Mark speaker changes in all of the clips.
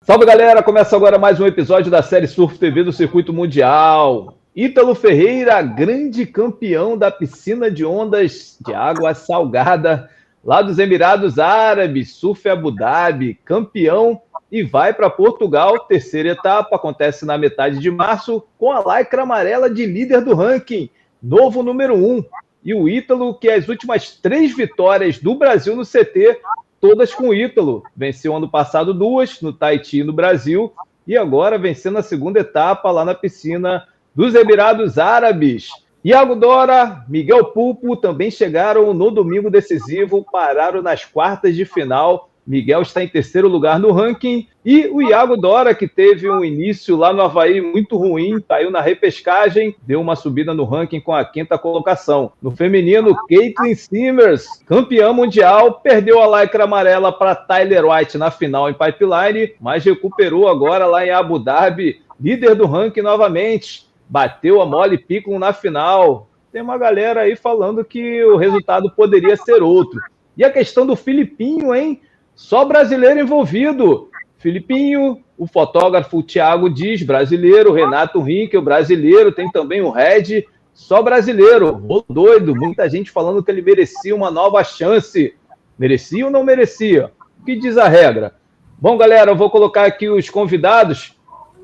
Speaker 1: Salve, galera! Começa agora mais um episódio da série Surf TV do Circuito Mundial. Ítalo Ferreira, grande campeão da piscina de ondas de água salgada lá dos Emirados Árabes, Surf Abu Dhabi, campeão e vai para Portugal. Terceira etapa acontece na metade de março com a lycra amarela de líder do ranking, novo número 1. E o Ítalo, que as últimas 3 vitórias do Brasil no CT, todas com o Ítalo. Venceu ano passado 2 no Tahiti, no Brasil, e agora vencendo a segunda etapa lá na piscina dos Emirados Árabes. Iago Dora, Miguel Pulpo também chegaram no domingo decisivo, pararam nas quartas de final. Miguel está em terceiro lugar no ranking. E o Iago Dora, que teve um início lá no Havaí muito ruim, caiu na repescagem, deu uma subida no ranking com a 5ª colocação. No feminino, Caitlin Simmers, campeã mundial, perdeu a lycra amarela para Tyler White na final em Pipeline, mas recuperou agora lá em Abu Dhabi, líder do ranking novamente. Bateu a Molly Picon na final. Tem uma galera aí falando que o resultado poderia ser outro. E a questão do Filipinho, hein? Só brasileiro envolvido. Filipinho, o fotógrafo Thiago Dias, brasileiro. Renato Rinkel, brasileiro. Tem também o Red, só brasileiro. Ô, doido, muita gente falando que ele merecia uma nova chance. Merecia ou não merecia? O que diz a regra? Bom, galera, eu vou colocar aqui os convidados.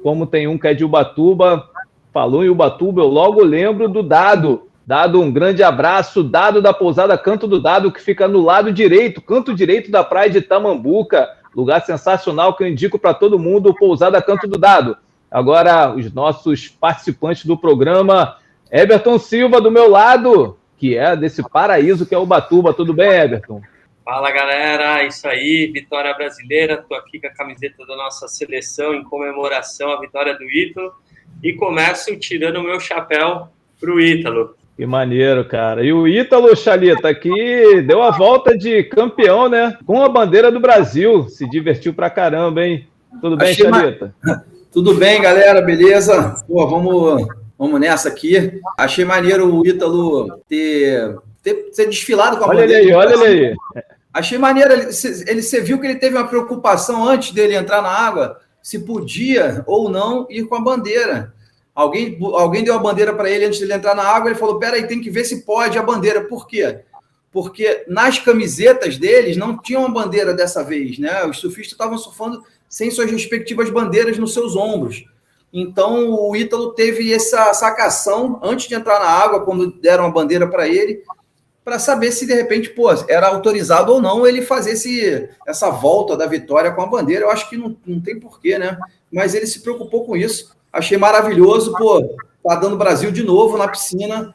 Speaker 1: Como tem um que é de Ubatuba, falou em Ubatuba, eu logo lembro do Dado. Dado, um grande abraço. Dado da pousada Canto do Dado, que fica no lado direito, canto direito da praia de Tamambuca. Lugar sensacional que eu indico para todo mundo, pousada Canto do Dado. Agora, os nossos participantes do programa. Everton Silva, do meu lado, que é desse paraíso que é Ubatuba. Tudo bem, Everton?
Speaker 2: Fala, galera, isso aí, vitória brasileira. Estou aqui com a camiseta da nossa seleção em comemoração à vitória do Ítalo. E começo tirando o meu chapéu pro Ítalo.
Speaker 1: Que maneiro, cara. E o Ítalo, Chalita, que deu a volta de campeão, né? Com a bandeira do Brasil. Se divertiu pra caramba, hein? Tudo bem, Chalita?
Speaker 3: Tudo bem, galera, beleza? Pô, vamos nessa aqui. Achei maneiro o Ítalo ter desfilado com a bandeira.
Speaker 1: Olha ele aí.
Speaker 3: Achei maneiro. Você viu que ele teve uma preocupação antes dele entrar na água, se podia ou não ir com a bandeira. Alguém deu a bandeira para ele antes de ele entrar na água, ele falou, peraí, tem que ver se pode a bandeira. Por quê? Porque nas camisetas deles não tinham uma bandeira dessa vez, né? Os surfistas estavam surfando sem suas respectivas bandeiras nos seus ombros. Então, o Ítalo teve essa sacação antes de entrar na água, quando deram a bandeira para ele, para saber se, de repente, era autorizado ou não ele fazer essa volta da vitória com a bandeira. Eu acho que não tem porquê, né? Mas ele se preocupou com isso. Achei maravilhoso, tá dando Brasil de novo na piscina.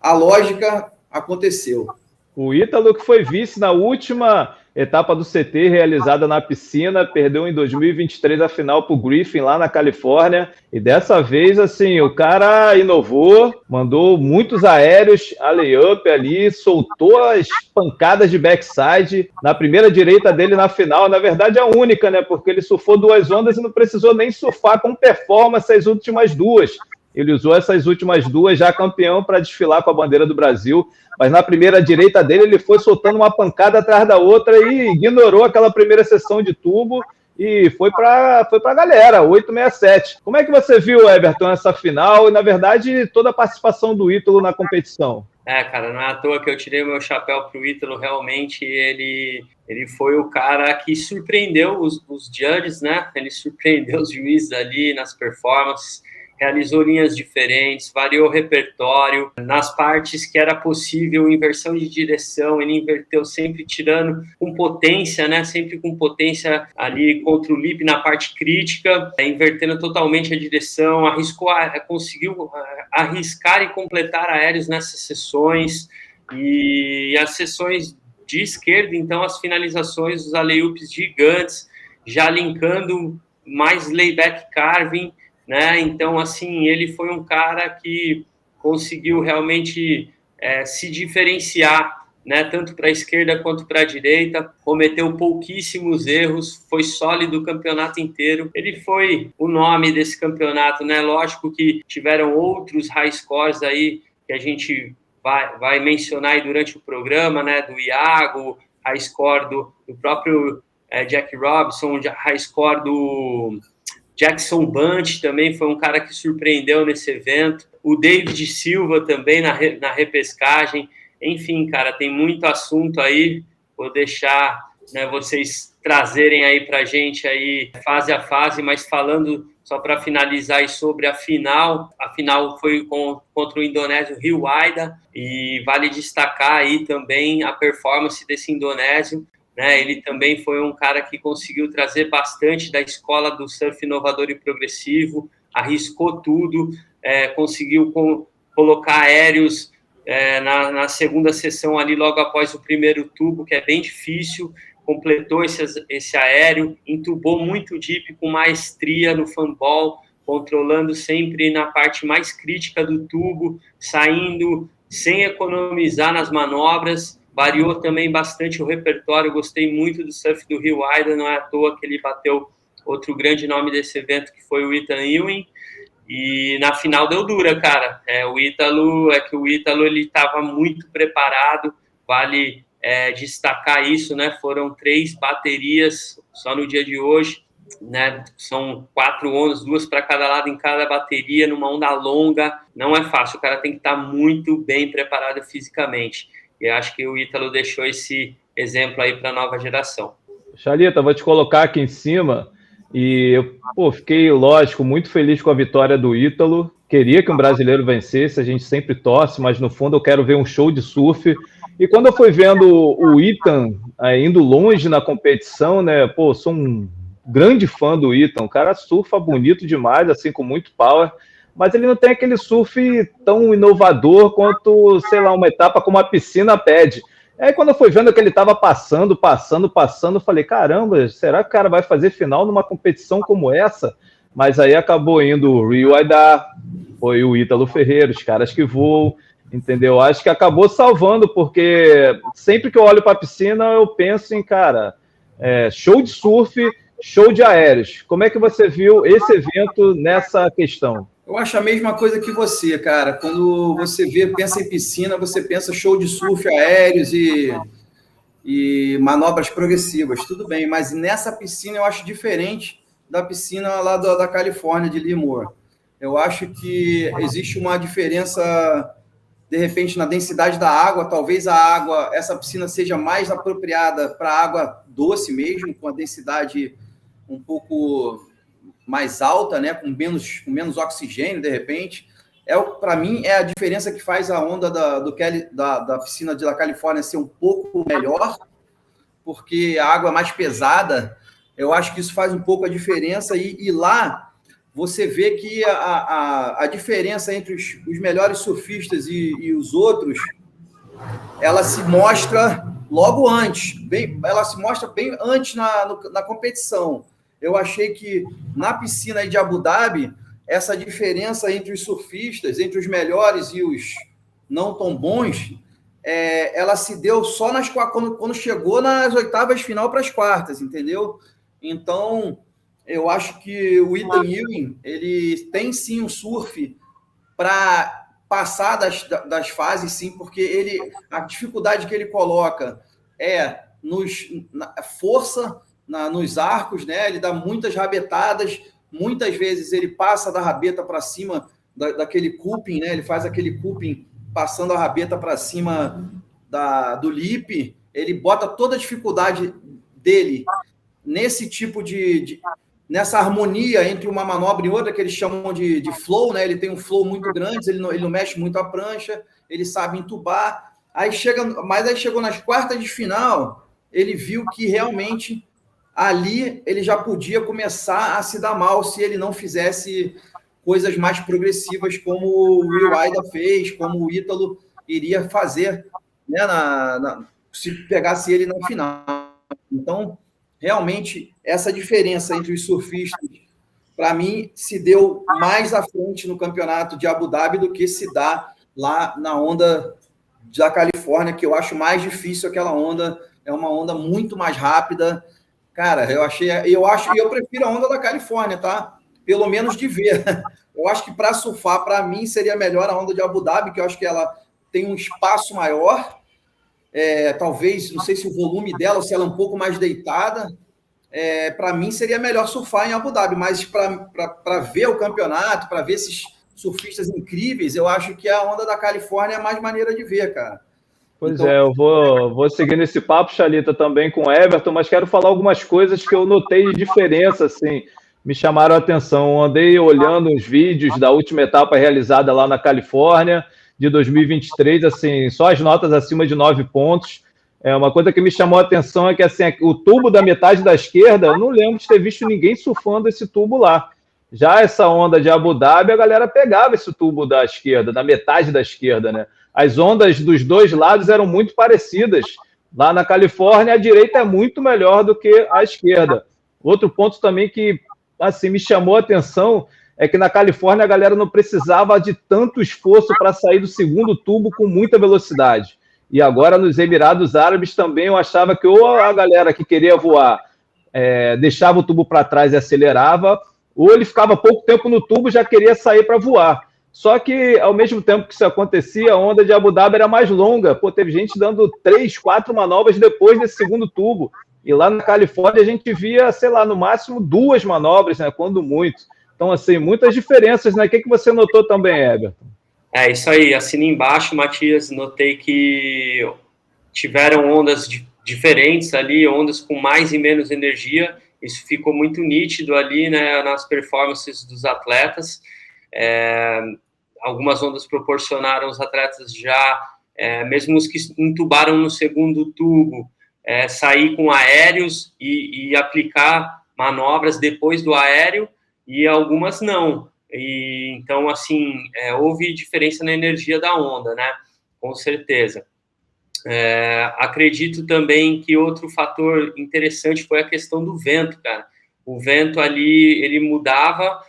Speaker 3: A lógica aconteceu.
Speaker 1: O Ítalo, que foi vice na última etapa do CT realizada na piscina, perdeu em 2023 a final para o Griffin lá na Califórnia, e dessa vez, assim, o cara inovou, mandou muitos aéreos, a layup ali, soltou as pancadas de backside na primeira direita dele na final, na verdade a única, né, porque ele surfou 2 ondas e não precisou nem surfar com performance as últimas 2. Ele usou essas últimas 2 já campeão para desfilar com a bandeira do Brasil, mas na primeira direita dele ele foi soltando uma pancada atrás da outra e ignorou aquela primeira sessão de tubo e foi para a galera, 867. Como é que você viu, Everton, essa final e, na verdade, toda a participação do Ítalo na competição?
Speaker 2: Cara, não é à toa que eu tirei o meu chapéu pro Ítalo. Realmente ele foi o cara que surpreendeu os judges, né? Ele surpreendeu os juízes ali nas performances, realizou linhas diferentes, variou o repertório. Nas partes que era possível inversão de direção, ele inverteu sempre tirando com potência, né? Sempre com potência ali contra o lip na parte crítica, invertendo totalmente a direção, conseguiu arriscar e completar aéreos nessas sessões. E as sessões de esquerda, então, as finalizações, os alley-oops gigantes, já linkando mais layback carving, né? Então, assim, ele foi um cara que conseguiu realmente se diferenciar, né? Tanto para a esquerda quanto para a direita, cometeu pouquíssimos erros, foi sólido o campeonato inteiro. Ele foi o nome desse campeonato, né? Lógico que tiveram outros high scores aí que a gente vai mencionar aí durante o programa, né? Do Iago, high score do próprio Jack Robinson, high score do Jackson Bunch também foi um cara que surpreendeu nesse evento. O David Silva também na repescagem. Enfim, cara, tem muito assunto aí. Vou deixar, né, vocês trazerem aí pra gente aí fase a fase, mas falando só para finalizar aí sobre a final foi contra o indonésio Rio Waida, e vale destacar aí também a performance desse indonésio, né? Ele também foi um cara que conseguiu trazer bastante da escola do surf inovador e progressivo, arriscou tudo, conseguiu colocar aéreos na segunda sessão ali logo após o primeiro tubo, que é bem difícil, completou esse aéreo, entubou muito deep com maestria no fanball, controlando sempre na parte mais crítica do tubo, saindo sem economizar nas manobras, variou também bastante o repertório, gostei muito do surf do Rio Waida, não é à toa que ele bateu outro grande nome desse evento, que foi o Ethan Ewing, e na final deu dura, cara. O Ítalo ele estava muito preparado, vale destacar isso, né? Foram 3 baterias só no dia de hoje, né? São 4 ondas, 2 para cada lado em cada bateria, numa onda longa. Não é fácil, o cara tem que estar muito bem preparado fisicamente. E eu acho que o Ítalo deixou esse exemplo aí para a nova geração.
Speaker 1: Chalita, vou te colocar aqui em cima. E eu fiquei, lógico, muito feliz com a vitória do Ítalo. Queria que um brasileiro vencesse, a gente sempre torce, mas no fundo eu quero ver um show de surf. E quando eu fui vendo o Ethan indo longe na competição, né? Sou um grande fã do Ethan. O cara surfa bonito demais, assim, com muito power, mas ele não tem aquele surf tão inovador quanto, sei lá, uma etapa como a piscina pede. Aí quando eu fui vendo que ele estava passando, eu falei, caramba, será que o cara vai fazer final numa competição como essa? Mas aí acabou indo o Rio Waida, foi o Ítalo Ferreira, os caras que voam, entendeu? Acho que acabou salvando, porque sempre que eu olho para a piscina, eu penso em, cara, show de surf, show de aéreos. Como é que você viu esse evento nessa questão?
Speaker 3: Eu acho a mesma coisa que você, cara. Quando você pensa em piscina, você pensa show de surf, aéreos e manobras progressivas. Tudo bem, mas nessa piscina eu acho diferente da piscina lá da Califórnia, de Lemoore. Eu acho que existe uma diferença, de repente, na densidade da água. Talvez essa piscina seja mais apropriada para água doce mesmo, com a densidade um pouco mais alta, né, com menos oxigênio, de repente. Para mim, é a diferença que faz a onda da piscina da Califórnia ser um pouco melhor, porque a água é mais pesada. Eu acho que isso faz um pouco a diferença, e lá você vê que a diferença entre os melhores surfistas e os outros, ela se mostra logo antes, ela se mostra bem antes na competição. Eu achei que na piscina de Abu Dhabi, essa diferença entre os surfistas, entre os melhores e os não tão bons, ela se deu só quando chegou nas oitavas de final para as quartas, entendeu? Então, eu acho que o Ethan Ewing, ele tem sim um surf para passar das fases, sim, porque a dificuldade que ele coloca é na força, nos arcos, né? Ele dá muitas rabetadas, muitas vezes ele passa da rabeta para cima daquele cupping, né? Ele faz aquele cupping passando a rabeta para cima do lip. Ele bota toda a dificuldade dele nesse tipo nessa harmonia entre uma manobra e outra, que eles chamam de flow, né? Ele tem um flow muito grande, ele não mexe muito a prancha, ele sabe entubar. Mas aí chegou nas quartas de final, ele viu que realmente ali ele já podia começar a se dar mal se ele não fizesse coisas mais progressivas como o Rio Waida fez, como o Ítalo iria fazer, né, se pegasse ele na final. Então, realmente, essa diferença entre os surfistas, para mim, se deu mais à frente no campeonato de Abu Dhabi do que se dá lá na onda da Califórnia, que eu acho mais difícil aquela onda. É uma onda muito mais rápida. Cara, eu prefiro a onda da Califórnia, tá? Pelo menos de ver. Eu acho que para surfar, para mim, seria melhor a onda de Abu Dhabi, que eu acho que ela tem um espaço maior. Talvez, não sei se o volume dela, ou se ela é um pouco mais deitada. para mim seria melhor surfar em Abu Dhabi, mas para ver o campeonato, para ver esses surfistas incríveis, eu acho que a onda da Califórnia é a mais maneira de ver, cara.
Speaker 1: Pois então, eu vou seguir nesse papo, Chalita, também com o Everton, mas quero falar algumas coisas que eu notei de diferença, assim, me chamaram a atenção. Eu andei olhando os vídeos da última etapa realizada lá na Califórnia, de 2023, assim, só as notas acima de 9 pontos. Uma coisa que me chamou a atenção é que assim, o tubo da metade da esquerda, eu não lembro de ter visto ninguém surfando esse tubo lá. Já essa onda de Abu Dhabi, a galera pegava esse tubo da esquerda, da metade da esquerda, né? As ondas dos dois lados eram muito parecidas. Lá na Califórnia, a direita é muito melhor do que a esquerda. Outro ponto também que assim, me chamou a atenção é que na Califórnia a galera não precisava de tanto esforço para sair do segundo tubo com muita velocidade. E agora nos Emirados Árabes também eu achava que ou a galera que queria voar deixava o tubo para trás e acelerava, ou ele ficava pouco tempo no tubo e já queria sair para voar. Só que, ao mesmo tempo que isso acontecia, a onda de Abu Dhabi era mais longa. Pô, teve gente dando 3, 4 manobras depois desse segundo tubo. E lá na Califórnia a gente via, sei lá, no máximo 2 manobras, né, quando muito. Então, assim, muitas diferenças, né? O que você notou também, Everton?
Speaker 2: Isso aí, assina embaixo, Matias. Notei que tiveram ondas diferentes ali, ondas com mais e menos energia. Isso ficou muito nítido ali, né, nas performances dos atletas. Algumas ondas proporcionaram os atletas já, mesmo os que entubaram no segundo tubo, sair com aéreos e aplicar manobras depois do aéreo, e algumas não. E, então, assim, houve diferença na energia da onda, né? Com certeza. Acredito também que outro fator interessante foi a questão do vento, cara. O vento ali, ele mudava,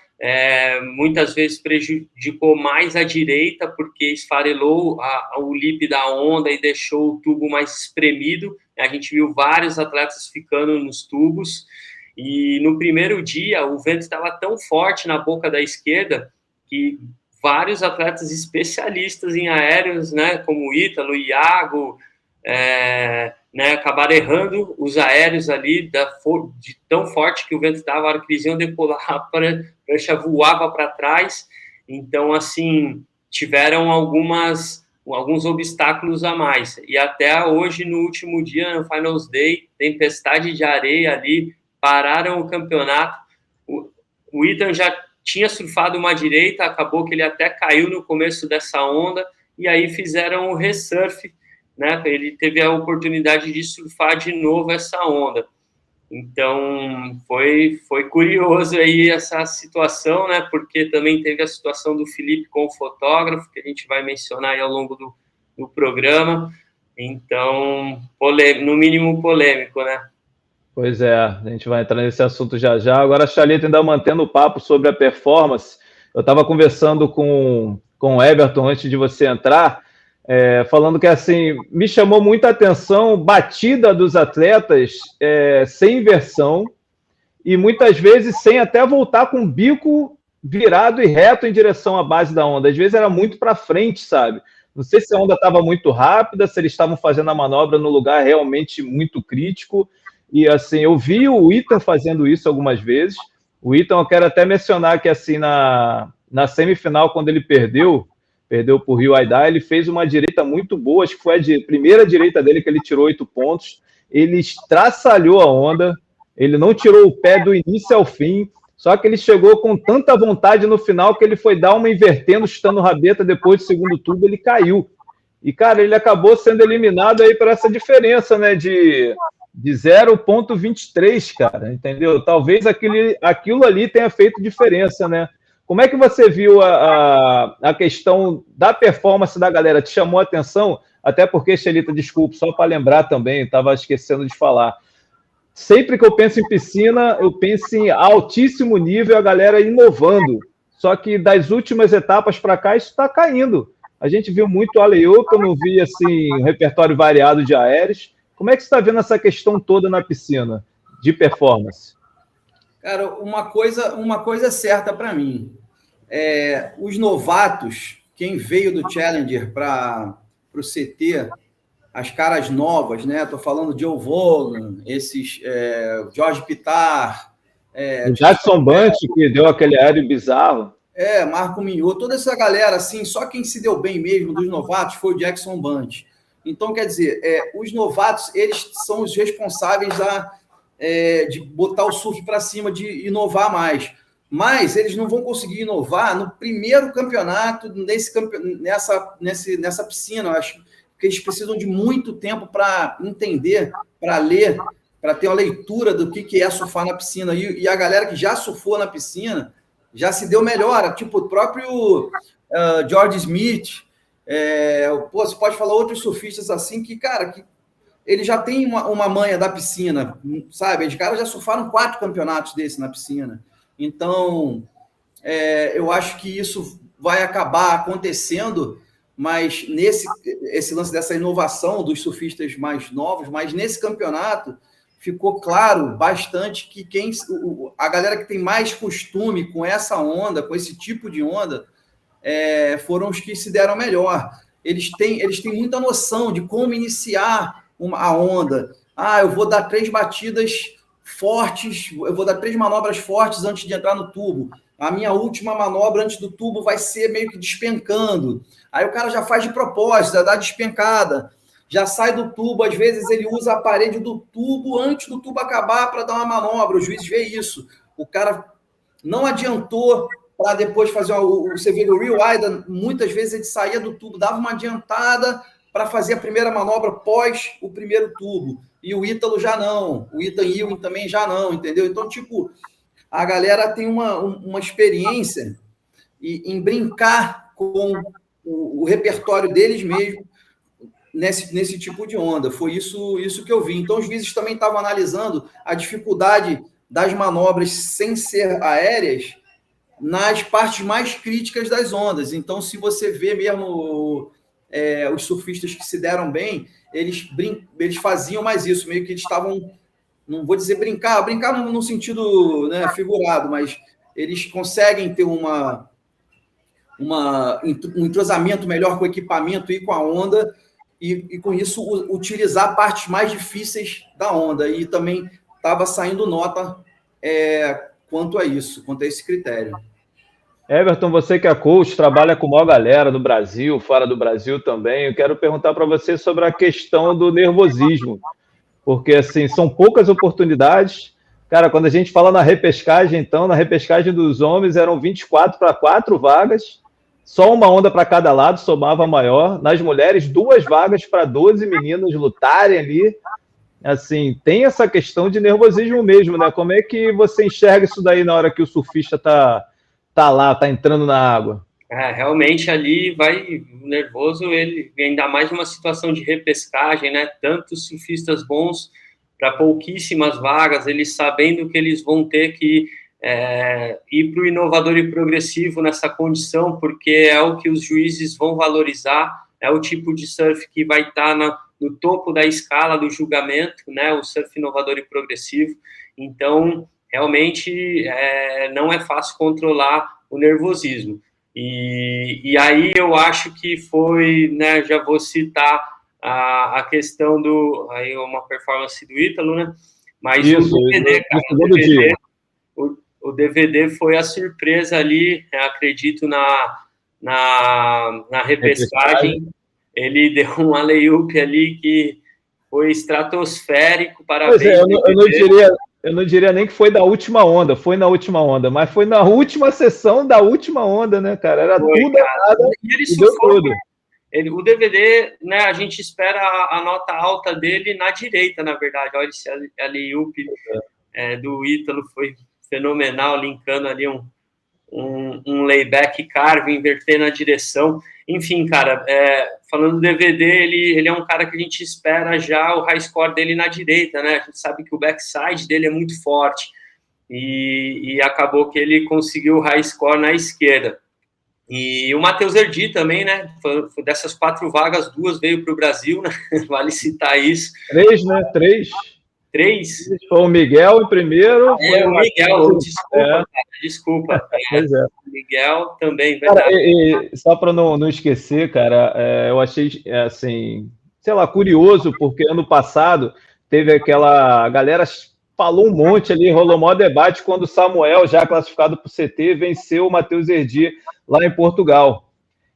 Speaker 2: muitas vezes prejudicou mais a direita, porque esfarelou o lip da onda e deixou o tubo mais espremido. A gente viu vários atletas ficando nos tubos, e no primeiro dia o vento estava tão forte na boca da esquerda que vários atletas especialistas em aéreos, né, como o Ítalo, Iago, né, acabaram errando os aéreos ali de tão forte que o vento estava. A hora que eles iam decolar, a prancha voava para trás. Então, assim, tiveram alguns obstáculos a mais. E até hoje, no último dia, no Finals Day, tempestade de areia ali, pararam o campeonato. O Ethan já tinha surfado uma direita, acabou que ele até caiu no começo dessa onda, e aí fizeram o resurf, né? Ele teve a oportunidade de surfar de novo essa onda. Então, foi curioso aí essa situação, né? Porque também teve a situação do Felipe com o fotógrafo, que a gente vai mencionar aí ao longo do programa. Então, no mínimo polêmico, né?
Speaker 1: Pois é, a gente vai entrar nesse assunto já já. Agora, a Chalita, ainda mantendo o papo sobre a performance, eu estava conversando com o Everton antes de você entrar, falando que, assim, me chamou muita atenção batida dos atletas sem inversão e muitas vezes sem até voltar com o bico virado e reto em direção à base da onda. Às vezes era muito para frente, sabe? Não sei se a onda estava muito rápida, se eles estavam fazendo a manobra no lugar realmente muito crítico. E, assim, eu vi o Ethan fazendo isso algumas vezes. O Ethan, eu quero até mencionar que, assim, na semifinal, quando ele perdeu para o Rio Aidá, ele fez uma direita muito boa, acho que foi a primeira direita dele que ele tirou 8 pontos. Ele estraçalhou a onda, ele não tirou o pé do início ao fim, só que ele chegou com tanta vontade no final que ele foi dar uma invertendo, chutando rabeta, depois do segundo tubo, ele caiu. E, cara, ele acabou sendo eliminado aí por essa diferença, né, de 0,23, cara, entendeu? Talvez aquilo ali tenha feito diferença, né? Como é que você viu a questão da performance da galera? Te chamou a atenção? Até porque, Xelita, desculpa, só para lembrar também, estava esquecendo de falar. Sempre que eu penso em piscina, eu penso em altíssimo nível, a galera inovando. Só que das últimas etapas para cá, isso está caindo. A gente viu muito alley-oop, eu não vi assim, um repertório variado de aéreos. Como é que você está vendo essa questão toda na piscina de performance?
Speaker 3: Cara, uma coisa é certa para mim. Os novatos, quem veio do Challenger para o CT, as caras novas, né? Estou falando de Joe Vaughan, esses George Pitar,
Speaker 1: o Jackson Bunch, que deu aquele aéreo bizarro.
Speaker 3: Marco Mignot, toda essa galera, assim, só quem se deu bem mesmo dos novatos foi o Jackson Bunch. Então, quer dizer, os novatos, eles são os responsáveis de botar o surf para cima, de inovar mais. Mas eles não vão conseguir inovar no primeiro campeonato, nessa piscina. Eu acho que eles precisam de muito tempo para entender, para ler, para ter uma leitura do que é surfar na piscina. E a galera que já surfou na piscina já se deu melhor. Tipo, o próprio George Smith. Você pode falar outros surfistas assim que, cara, que ele já tem uma manha da piscina, sabe? Os caras já surfaram 4 campeonatos desse na piscina. Então, eu acho que isso vai acabar acontecendo, mas esse lance dessa inovação dos surfistas mais novos, mas nesse campeonato ficou claro bastante que a galera que tem mais costume com essa onda, com esse tipo de onda, foram os que se deram melhor. Eles têm muita noção de como iniciar a onda. Eu vou dar 3 batidas fortes, eu vou dar 3 manobras fortes antes de entrar no tubo. A minha última manobra antes do tubo vai ser meio que despencando. Aí o cara já faz de propósito, dá despencada, já sai do tubo. Às vezes ele usa a parede do tubo antes do tubo acabar para dar uma manobra. O juiz vê isso. O cara não adiantou para depois fazer você vê o Real Widen, muitas vezes ele saía do tubo, dava uma adiantada para fazer a primeira manobra pós o primeiro tubo. E o Ítalo já não. O Ethan Ewing também já não, entendeu? Então, tipo, a galera tem uma experiência em brincar com o repertório deles mesmo nesse tipo de onda. Foi isso que eu vi. Então, os juízes também estavam analisando a dificuldade das manobras sem ser aéreas nas partes mais críticas das ondas. Então, se você vê mesmo os surfistas que se deram bem, eles faziam mais isso, meio que eles estavam, não vou dizer brincar no sentido, né, figurado, mas eles conseguem ter um entrosamento melhor com o equipamento e com a onda, e com isso utilizar partes mais difíceis da onda. E também estava saindo nota quanto a esse critério.
Speaker 1: Everton, você que é coach, trabalha com a maior galera do Brasil, fora do Brasil também, eu quero perguntar para você sobre a questão do nervosismo, porque, assim, são poucas oportunidades. Cara, quando a gente fala na repescagem, então, na repescagem dos homens eram 24 para 4 vagas, só uma onda para cada lado, somava a maior. Nas mulheres, 2 vagas para 12 meninas lutarem ali. Assim, tem essa questão de nervosismo mesmo, né? Como é que você enxerga isso daí na hora que o surfista tá entrando na água?
Speaker 2: Realmente ali vai o nervoso, ele ainda mais numa situação de repescagem, né? Tantos surfistas bons para pouquíssimas vagas, eles sabendo que eles vão ter que ir para o inovador e progressivo nessa condição, porque é o que os juízes vão valorizar, é o tipo de surf que vai estar no topo da escala do julgamento, né? O surf inovador e progressivo. Então, realmente não é fácil controlar o nervosismo. E aí eu acho que foi, né, já vou citar a questão aí uma performance do Ítalo, né? Mas
Speaker 1: isso,
Speaker 2: o DVD, cara, o DVD foi a surpresa ali, acredito, na repescagem. Ele deu um alley-oop ali que foi estratosférico, parabéns.
Speaker 1: Eu não diria nem que foi da última onda, foi na última onda, mas foi na última sessão da última onda, né, cara? Era tudo nada,
Speaker 2: e ele surfou tudo. O DVD, né, a gente espera a nota alta dele na direita, na verdade. Olha, esse alley-oop do Ítalo foi fenomenal, linkando ali um layback carve, invertendo a direção. Enfim, cara, falando do DVD, ele é um cara que a gente espera já o high score dele na direita, né? A gente sabe que o backside dele é muito forte e acabou que ele conseguiu o high score na esquerda. E o Matheus Erdi também, né? Foi dessas 4 vagas, 2 veio para o Brasil, né? Vale citar isso.
Speaker 1: 3, né? 3. Foi o Miguel em primeiro.
Speaker 2: O Miguel, desculpa. O Miguel também, verdade.
Speaker 1: Cara, só para não esquecer, cara, eu achei, assim, sei lá, curioso, porque ano passado teve a galera falou um monte ali, rolou o maior debate quando o Samuel, já classificado para o CT, venceu o Matheus Herdi lá em Portugal.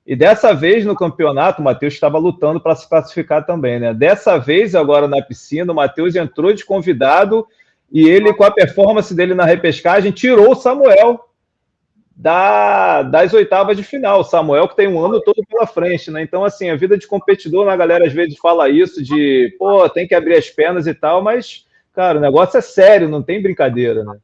Speaker 1: E dessa vez no campeonato, o Matheus estava lutando para se classificar também, né? Dessa vez, agora na piscina, o Matheus entrou de convidado e ele, com a performance dele na repescagem, tirou o Samuel das oitavas de final. O Samuel que tem um ano todo pela frente, né? Então, assim, a vida de competidor, a galera às vezes fala isso, de, pô, tem que abrir as pernas e tal, mas, cara, o negócio é sério, não tem brincadeira, né?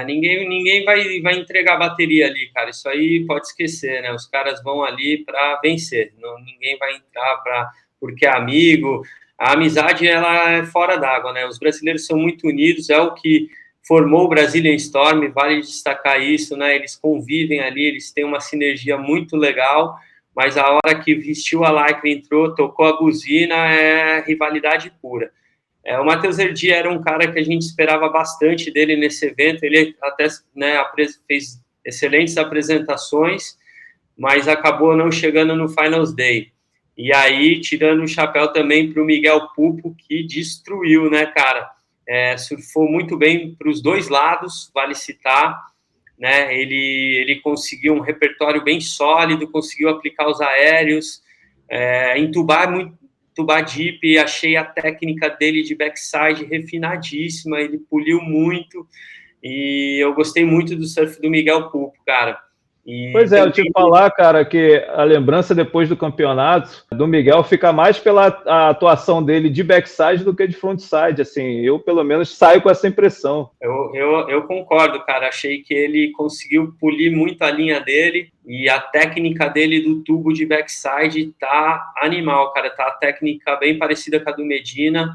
Speaker 2: Ninguém vai entregar a bateria ali, cara. Isso aí pode esquecer, né? Os caras vão ali para vencer. Ninguém vai entrar porque é amigo. A amizade, ela é fora d'água, né? Os brasileiros são muito unidos, é o que formou o Brazilian Storm, vale destacar isso, né? Eles convivem ali, eles têm uma sinergia muito legal, mas a hora que vestiu a lycra, entrou, tocou a buzina, é rivalidade pura. O Matheus Herdi era um cara que a gente esperava bastante dele nesse evento, ele até, né, fez excelentes apresentações, mas acabou não chegando no Finals Day. E aí, tirando o chapéu também para o Miguel Pupo, que destruiu, né, cara? Surfou muito bem para os dois lados, vale citar, né? Ele conseguiu um repertório bem sólido, conseguiu aplicar os aéreos, entubar deep, achei a técnica dele de backside refinadíssima, ele poliu muito, e eu gostei muito do surf do Miguel Pupo, cara.
Speaker 1: Pois é, eu te falar, cara, que a lembrança depois do campeonato do Miguel fica mais pela atuação dele de backside do que de frontside, assim, eu pelo menos saio com essa impressão.
Speaker 2: Eu concordo, cara, achei que ele conseguiu polir muito a linha dele e a técnica dele do tubo de backside tá animal, cara, tá a técnica bem parecida com a do Medina.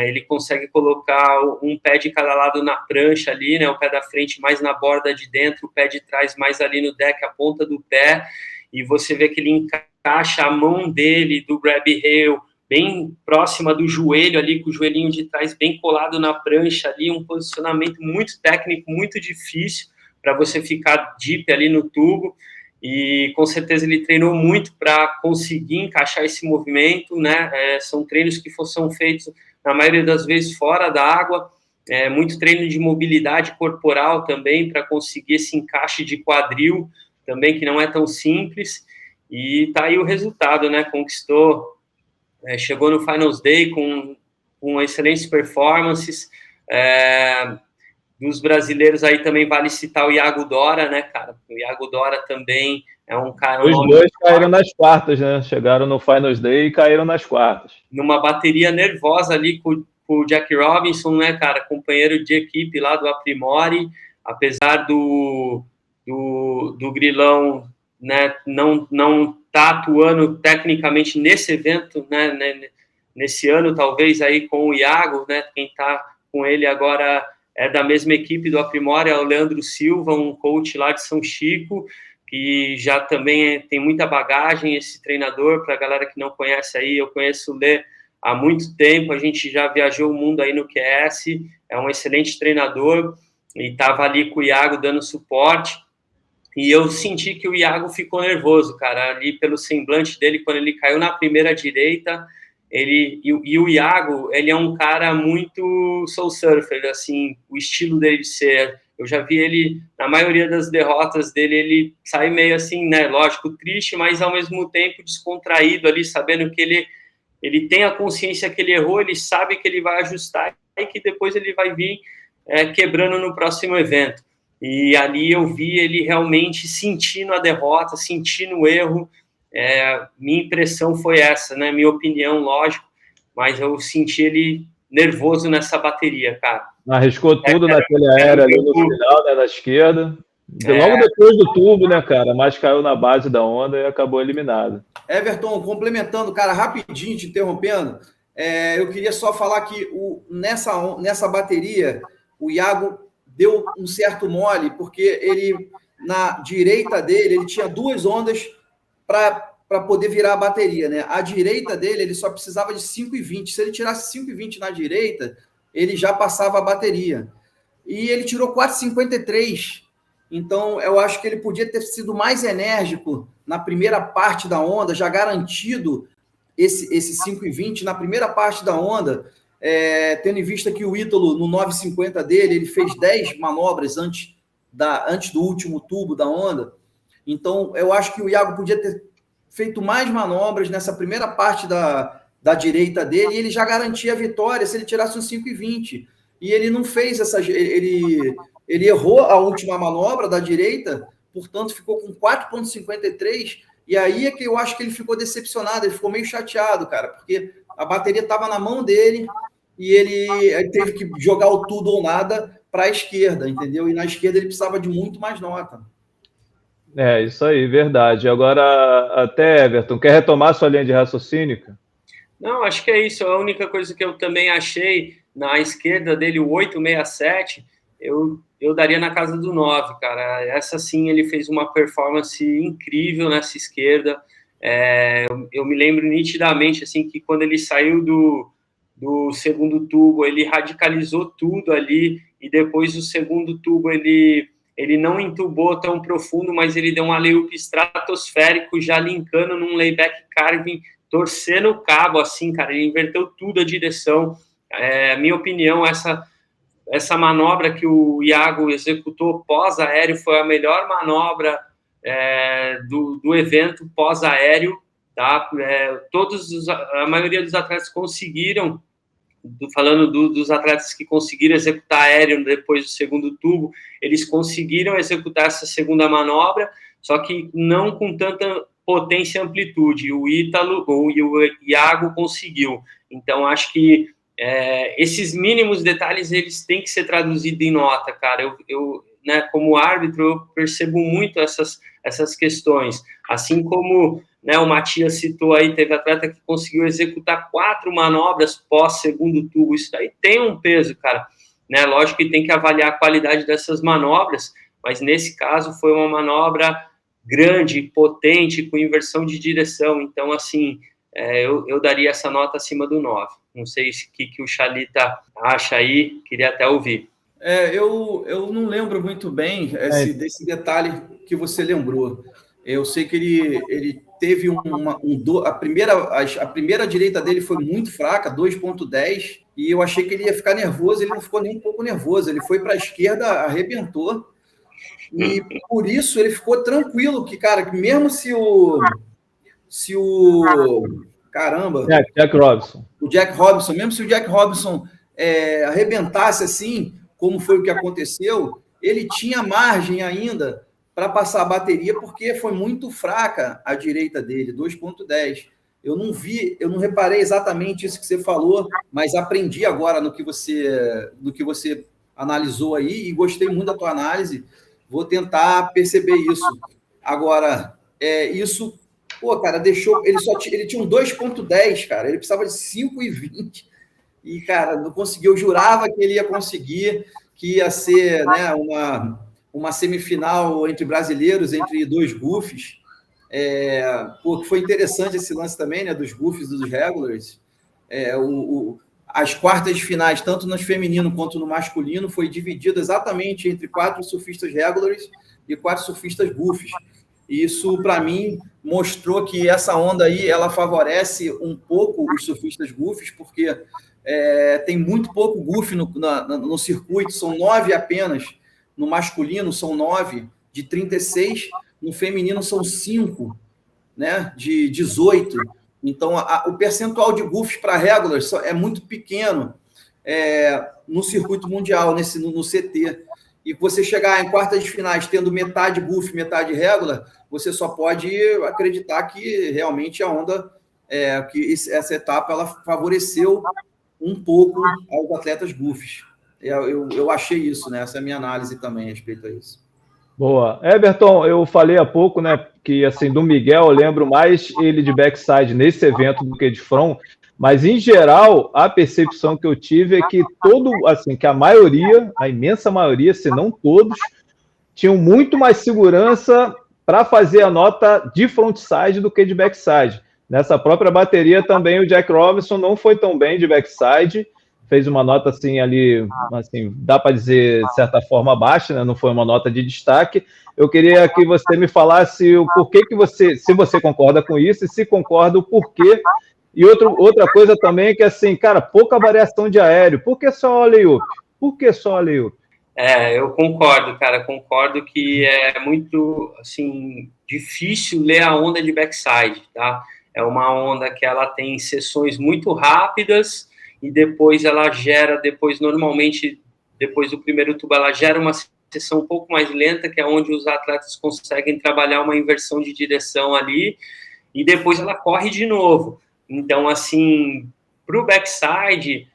Speaker 2: Ele consegue colocar um pé de cada lado na prancha ali, né, o pé da frente mais na borda de dentro, o pé de trás mais ali no deck, a ponta do pé, e você vê que ele encaixa a mão dele, do grab rail, bem próxima do joelho ali, com o joelhinho de trás bem colado na prancha ali, um posicionamento muito técnico, muito difícil para você ficar deep ali no tubo, e com certeza ele treinou muito para conseguir encaixar esse movimento, né? São treinos que são feitos, na maioria das vezes, fora da água, muito treino de mobilidade corporal também, para conseguir esse encaixe de quadril, também, que não é tão simples, e tá aí o resultado, né? Conquistou, chegou no Finals Day com excelentes performances, dos brasileiros aí também vale citar o Iago Dora, né, cara? O Iago Dora também é um cara...
Speaker 1: Os dois caíram nas quartas, né? Chegaram no Finals Day e caíram nas quartas.
Speaker 2: Numa bateria nervosa ali com o Jack Robinson, né, cara? Companheiro de equipe lá do Aprimore, apesar do Grilão, né, não tá atuando tecnicamente nesse evento, né, nesse ano, talvez aí com o Iago, né? Quem tá com ele agora é da mesma equipe do Aprimore, é o Leandro Silva, um coach lá de São Chico, que já também tem muita bagagem, esse treinador. Para a galera que não conhece aí, eu conheço o Lê há muito tempo, a gente já viajou o mundo aí no QS, é um excelente treinador, e estava ali com o Iago dando suporte, e eu senti que o Iago ficou nervoso, cara, ali pelo semblante dele, quando ele caiu na primeira direita. E o Iago, ele é um cara muito soul surfer, assim, o estilo dele de ser. Eu já vi ele, na maioria das derrotas dele, ele sai meio assim, né, lógico, triste, mas ao mesmo tempo descontraído ali, sabendo que ele tem a consciência que ele errou, ele sabe que ele vai ajustar e que depois ele vai vir quebrando no próximo evento. E ali eu vi ele realmente sentindo a derrota, sentindo o erro. Minha impressão foi essa, né? Minha opinião, lógico, mas eu senti ele nervoso nessa bateria, cara.
Speaker 1: Arriscou tudo naquele aéreo ali no final, né, na esquerda. Logo depois do tubo, né, cara? Mas caiu na base da onda e acabou eliminado.
Speaker 3: Everton, complementando, cara, rapidinho, te interrompendo, eu queria só falar que nessa bateria, o Iago deu um certo mole, porque ele, na direita dele, ele tinha duas ondas para poder virar a bateria, né? A direita dele, ele só precisava de 5,20. Se ele tirasse 5,20 na direita, ele já passava a bateria. E ele tirou 4,53. Então, eu acho que ele podia ter sido mais enérgico na primeira parte da onda, já garantido esse 5,20 na primeira parte da onda, tendo em vista que o Ítalo, no 9,50 dele, ele fez 10 manobras antes do último tubo da onda. Então, eu acho que o Iago podia ter feito mais manobras nessa primeira parte da direita dele, e ele já garantia a vitória se ele tirasse um 5,20. E ele não fez ele errou a última manobra da direita, portanto, ficou com 4,53, e aí é que eu acho que ele ficou decepcionado, ele ficou meio chateado, cara, porque a bateria estava na mão dele, e ele teve que jogar o tudo ou nada para a esquerda, entendeu? E na esquerda ele precisava de muito mais nota.
Speaker 1: Isso aí, verdade. Agora, até, Everton, quer retomar sua linha de raciocínio?
Speaker 2: Não, acho que é isso. A única coisa que eu também achei na esquerda dele, o 8,67, eu daria na casa do 9, cara. Essa sim, ele fez uma performance incrível nessa esquerda. Eu me lembro nitidamente, assim, que quando ele saiu do segundo tubo, ele radicalizou tudo ali, e depois do segundo tubo ele não entubou tão profundo, mas ele deu um alley-oop estratosférico, já linkando num layback carving, torcendo o cabo, assim, cara, ele inverteu tudo a direção. Minha opinião, essa manobra que o Iago executou pós-aéreo foi a melhor manobra do evento pós-aéreo, tá? A maioria dos atletas conseguiram, falando dos atletas que conseguiram executar aéreo depois do segundo tubo, eles conseguiram executar essa segunda manobra, só que não com tanta potência e amplitude. O Ítalo e o Iago conseguiu. Então, acho que esses mínimos detalhes, eles têm que ser traduzidos em nota, cara. Eu né, como árbitro, eu percebo muito essas questões. Assim como, né, o Matias citou aí, teve atleta que conseguiu executar 4 manobras pós-segundo tubo. Isso aí tem um peso, cara. Né? Lógico que tem que avaliar a qualidade dessas manobras, mas nesse caso foi uma manobra grande, potente, com inversão de direção. Então, assim, eu daria essa nota acima do 9. Não sei o que o Chalita acha aí, queria até ouvir.
Speaker 3: Eu não lembro muito bem desse detalhe que você lembrou. Eu sei que ele teve a primeira direita dele foi muito fraca, 2,10, e eu achei que ele ia ficar nervoso, ele não ficou nem um pouco nervoso, ele foi para a esquerda, arrebentou, e por isso ele ficou tranquilo, que, cara, que mesmo se o caramba,
Speaker 1: Jack Robinson.
Speaker 3: O Jack Robinson, mesmo se o Jack Robinson arrebentasse assim, como foi o que aconteceu, ele tinha margem ainda para passar a bateria, porque foi muito fraca a direita dele, 2,10. Eu não reparei exatamente isso que você falou, mas aprendi agora no que você analisou aí, e gostei muito da tua análise. Vou tentar perceber isso. Agora, isso, pô, cara, ele tinha um 2,10, cara, ele precisava de 5,20. E, cara, não conseguiu. Eu jurava que ele ia conseguir, que ia ser, né, uma semifinal entre brasileiros, entre 2 goofs. Porque foi interessante esse lance também, né, dos goofs e dos regulars. As quartas de finais, tanto no feminino quanto no masculino, foi dividido exatamente entre 4 surfistas regulars e 4 surfistas goofs. E isso, para mim, mostrou que essa onda aí, ela favorece um pouco os surfistas goofs, porque tem muito pouco goof no circuito, são 9 apenas. No masculino são 9 de 36, no feminino são 5, né, de 18. Então, o percentual de goofs para regulars é muito pequeno no circuito mundial, no CT. E você chegar em quartas de finais tendo metade goof, metade regular, você só pode acreditar que realmente a onda, que essa etapa, ela favoreceu um pouco aos atletas goofs. Eu achei isso, né? Essa é a minha análise também a respeito a isso.
Speaker 1: Boa. Everton, eu falei há pouco, né, que assim, do Miguel eu lembro mais ele de backside nesse evento do que de front, mas em geral a percepção que eu tive é que que a maioria, a imensa maioria, se não todos, tinham muito mais segurança para fazer a nota de frontside do que de backside. Nessa própria bateria também o Jack Robinson não foi tão bem de backside, fez uma nota assim ali, assim, dá para dizer de certa forma baixa, né? Não foi uma nota de destaque. Eu queria que você me falasse o porquê que se você concorda com isso, e se concorda, o porquê E outra coisa também é que, assim, cara, pouca variação de aéreo. Por que só alley-oop? Por que só alley-oop?
Speaker 2: Eu concordo, cara. Concordo que é muito, assim, difícil ler a onda de backside, tá? É uma onda que ela tem sessões muito rápidas e depois ela gera, normalmente, depois do primeiro tubo, ela gera uma sessão um pouco mais lenta, que é onde os atletas conseguem trabalhar uma inversão de direção ali, e depois ela corre de novo. Então, assim, para o backside,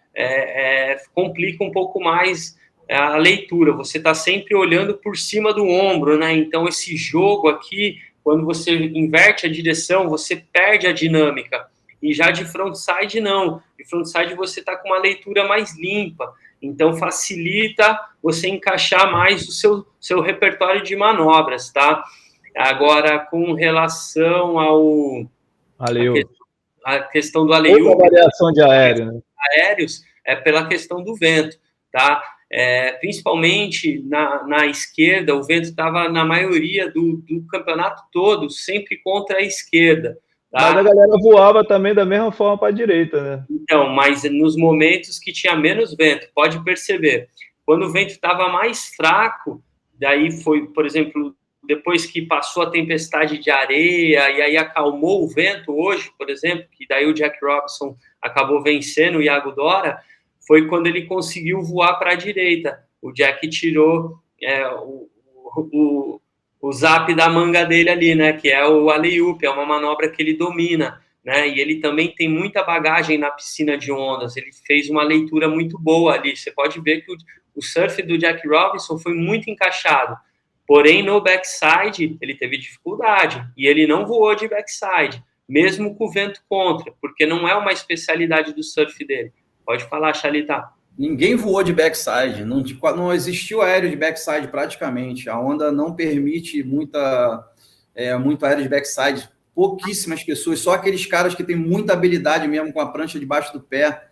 Speaker 2: complica um pouco mais a leitura. Você está sempre olhando por cima do ombro, né? Então, esse jogo aqui, quando você inverte a direção, você perde a dinâmica. E já de frontside, não. De frontside, você está com uma leitura mais limpa. Então, facilita você encaixar mais o seu repertório de manobras, tá? Agora, com relação a questão do alley-oop,
Speaker 1: outra variação de aéreo, né?
Speaker 2: Aéreos, é pela questão do vento, tá? Principalmente na esquerda, o vento estava na maioria do campeonato todo, sempre contra a esquerda. Tá?
Speaker 1: Mas a galera voava também da mesma forma para a direita, né?
Speaker 2: Então, mas nos momentos que tinha menos vento, pode perceber, quando o vento estava mais fraco, daí foi, por exemplo, depois que passou a tempestade de areia e aí acalmou o vento hoje, por exemplo, que daí o Jack Robinson acabou vencendo o Iago Dora, foi quando ele conseguiu voar para a direita. O Jack tirou o zap da manga dele ali, né, que é o alley-oop, é uma manobra que ele domina, né, e ele também tem muita bagagem na piscina de ondas, ele fez uma leitura muito boa ali, você pode ver que o surf do Jack Robinson foi muito encaixado, porém no backside ele teve dificuldade, e ele não voou de backside, mesmo com o vento contra, porque não é uma especialidade do surf dele. Pode falar, Chalita.
Speaker 3: Ninguém voou de backside, não existiu aéreo de backside praticamente. A onda não permite muito aéreo de backside. Pouquíssimas pessoas, só aqueles caras que têm muita habilidade mesmo com a prancha debaixo do pé,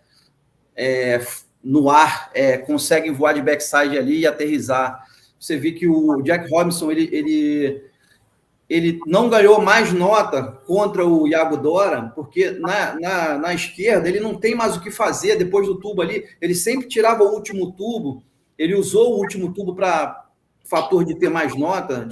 Speaker 3: no ar, conseguem voar de backside ali e aterrissar. Você vê que o Jack Robinson, ele não ganhou mais nota contra o Iago Dora, porque na esquerda ele não tem mais o que fazer depois do tubo ali. Ele sempre tirava o último tubo, ele usou o último tubo para fator de ter mais nota,